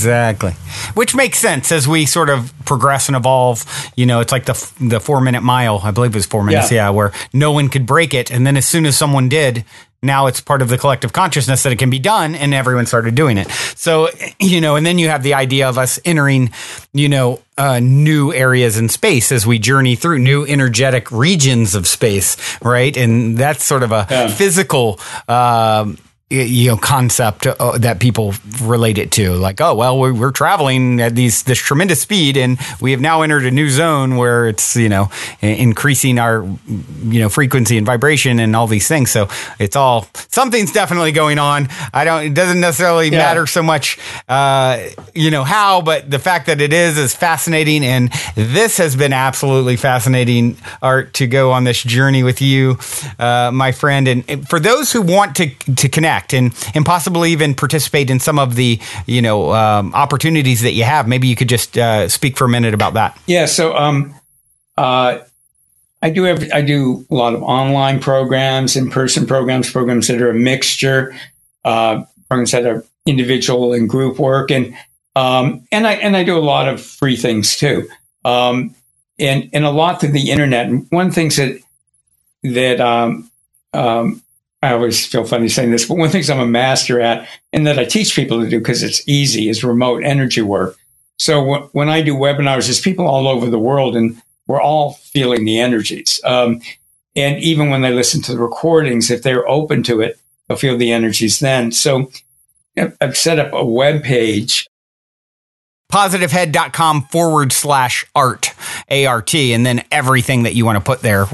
Which makes sense as we sort of progress and evolve. It's like the 4-minute mile, I believe it was 4 minutes, where no one could break it. And then as soon as someone did, now it's part of the collective consciousness that it can be done, and everyone started doing it. So, and then you have the idea of us entering, new areas in space as we journey through new energetic regions of space, right? And that's sort of a physical concept that people relate it to, like, oh, well, we're traveling at this tremendous speed, and we have now entered a new zone where it's increasing our frequency and vibration and all these things. So it's all, something's definitely going on. It doesn't necessarily matter so much how, but the fact that it is fascinating. And this has been absolutely fascinating, Art, to go on this journey with you, my friend. And for those who want to connect and possibly even participate in some of the opportunities that you have, maybe you could just speak for a minute about that. Yeah. So I do a lot of online programs, in-person programs that are a mixture, programs that are individual and group work, and I do a lot of free things too, and a lot through the internet. And one thing that I always feel funny saying this, but one thing I'm a master at, and that I teach people to do because it's easy, is remote energy work. So when I do webinars, there's people all over the world, and we're all feeling the energies. And even when they listen to the recordings, if they're open to it, they'll feel the energies then. So I've set up a web page, positivehead.com/art, ART, and then everything that you want to put there,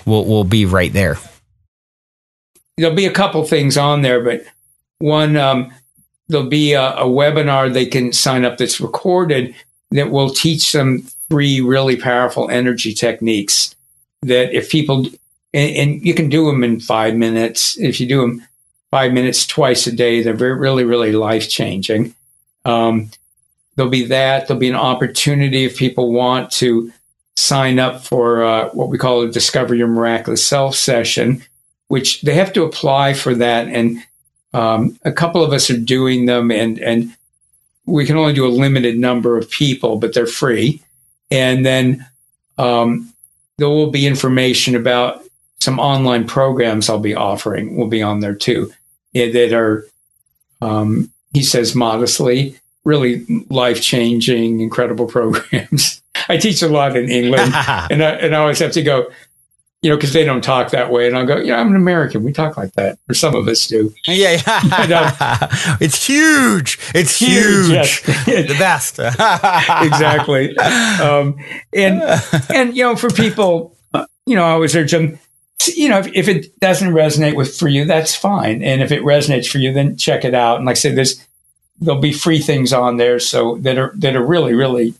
will be right there. There'll be a couple things on there, but one, there'll be a webinar they can sign up that's recorded that will teach them 3 really powerful energy techniques that if people, and you can do them in 5 minutes. If you do them 5 minutes twice a day, they're really, really life-changing. There'll be that. There'll be an opportunity if people want to sign up for what we call a Discover Your Miraculous Self session, which they have to apply for that. And a couple of us are doing them, and we can only do a limited number of people, but they're free. And then there will be information about some online programs I'll be offering will be on there too, that are, he says modestly, really life-changing, incredible programs. I teach a lot in England, and I always have to go, because they don't talk that way. And I'll go, I'm an American. We talk like that. Or some of us do. Yeah. It's huge. It's huge. Yes. The best. Exactly. And for people, I always urge them, if it doesn't resonate for you, that's fine. And if it resonates for you, then check it out. And like I said, there'll be free things on there that are really, really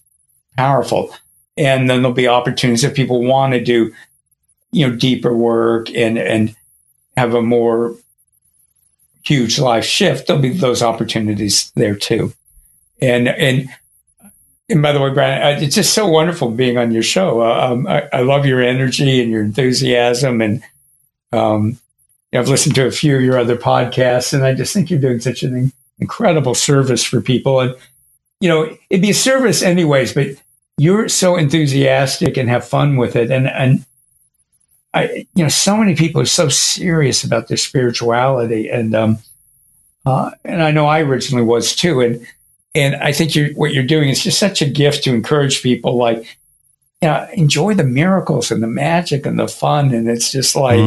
powerful. And then there'll be opportunities if people want to do deeper work and have a more huge life shift. There'll be those opportunities there too. And by the way, Brian, it's just so wonderful being on your show. I love your energy and your enthusiasm, and I've listened to a few of your other podcasts, and I just think you're doing such an incredible service for people. And it'd be a service anyways, but you're so enthusiastic and have fun with it, and so many people are so serious about their spirituality, and I know I originally was too, and I think what you're doing is just such a gift to encourage people, like, enjoy the miracles and the magic and the fun, and it's just like,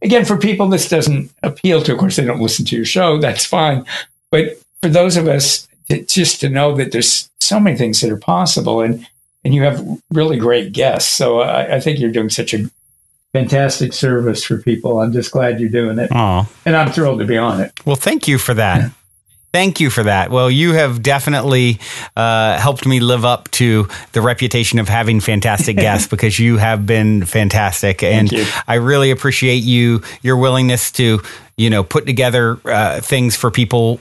again, for people this doesn't appeal to. Of course, they don't listen to your show. That's fine, but for those of us, just to know that there's so many things that are possible, and you have really great guests. So I think you're doing such a fantastic service for people. I'm just glad you're doing it. Aww. And I'm thrilled to be on it. Well, thank you for that. Yeah. Thank you for that. Well, you have definitely helped me live up to the reputation of having fantastic guests, because you have been fantastic. And I really appreciate your willingness to, put together things for people,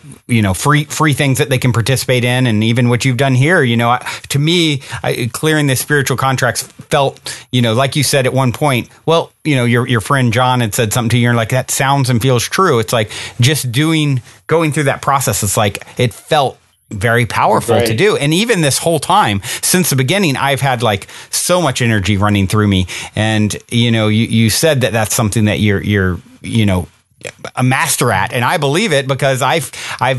free things that they can participate in. And even what you've done here, to me, clearing the spiritual contracts felt, like you said at one point, well, your friend John had said something to you, and like, that sounds and feels true. It's like just going through that process. It's like, it felt very powerful to do. And even this whole time since the beginning, I've had like so much energy running through me. And, you said that that's something that you're a master at, and I believe it, because I've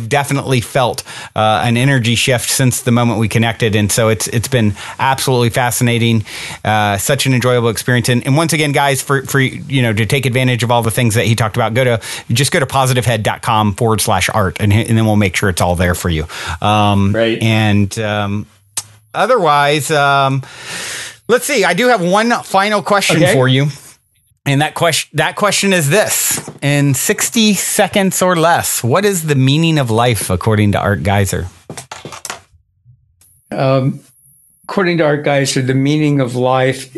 definitely felt an energy shift since the moment we connected, and so it's been absolutely fascinating, such an enjoyable experience. And once again, guys, for to take advantage of all the things that he talked about, go to positivehead.com/art, and then we'll make sure it's all there for you. Right. And otherwise, let's see. I do have one final question for you. And that question is this: in 60 seconds or less, what is the meaning of life according to Art Giser? According to Art Giser, the meaning of life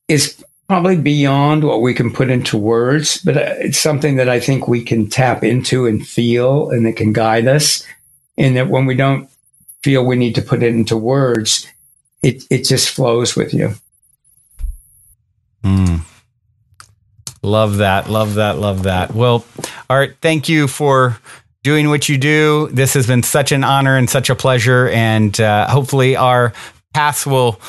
is probably beyond what we can put into words, but it's something that I think we can tap into and feel, and it can guide us. And that when we don't feel we need to put it into words, it just flows with you. Love that. Well, Art, thank you for doing what you do. This has been such an honor and such a pleasure. And hopefully our paths will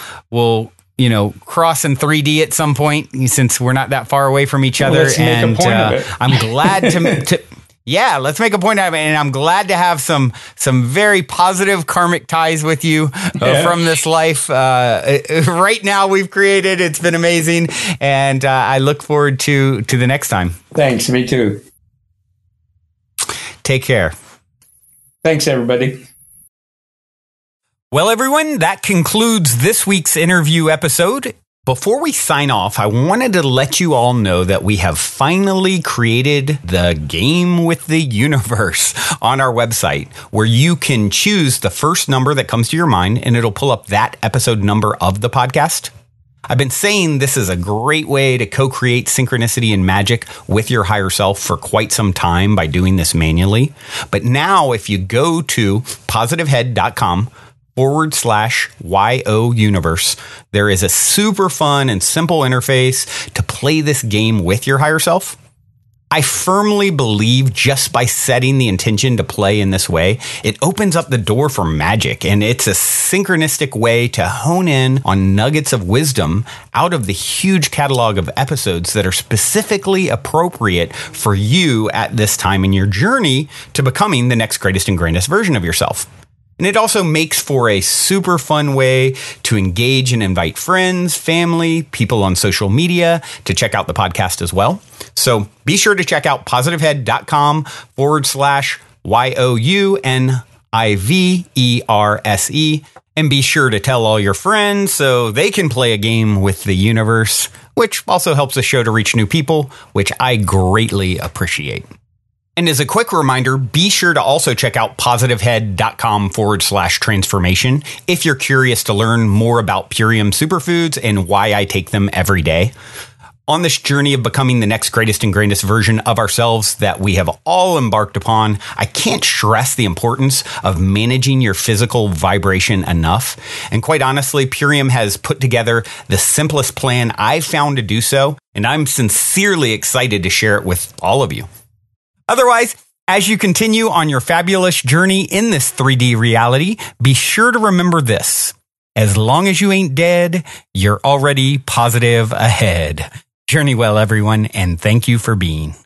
cross in 3D at some point, since we're not that far away from each other. Let's make a point of it. I'm glad to yeah, let's make a point out of it. And I'm glad to have some very positive karmic ties with you from this life. Right now we've created. It's been amazing. And I look forward to the next time. Thanks. Me too. Take care. Thanks, everybody. Well, everyone, that concludes this week's interview episode. Before we sign off, I wanted to let you all know that we have finally created the Game with the Universe on our website, where you can choose the first number that comes to your mind, and it'll pull up that episode number of the podcast. I've been saying this is a great way to co-create synchronicity and magic with your higher self for quite some time by doing this manually. But now, if you go to positivehead.com/YO universe, there is a super fun and simple interface to play this game with your higher self. I firmly believe just by setting the intention to play in this way, it opens up the door for magic, and it's a synchronistic way to hone in on nuggets of wisdom out of the huge catalog of episodes that are specifically appropriate for you at this time in your journey to becoming the next greatest and grandest version of yourself. And it also makes for a super fun way to engage and invite friends, family, people on social media to check out the podcast as well. So be sure to check out positivehead.com/YOUNIVERSE and be sure to tell all your friends so they can play a game with the universe, which also helps the show to reach new people, which I greatly appreciate. And as a quick reminder, be sure to also check out positivehead.com/transformation if you're curious to learn more about Purium superfoods and why I take them every day. On this journey of becoming the next greatest and grandest version of ourselves that we have all embarked upon, I can't stress the importance of managing your physical vibration enough. And quite honestly, Purium has put together the simplest plan I've found to do so, and I'm sincerely excited to share it with all of you. Otherwise, as you continue on your fabulous journey in this 3D reality, be sure to remember this. As long as you ain't dead, you're already positive ahead. Journey well, everyone, and thank you for being.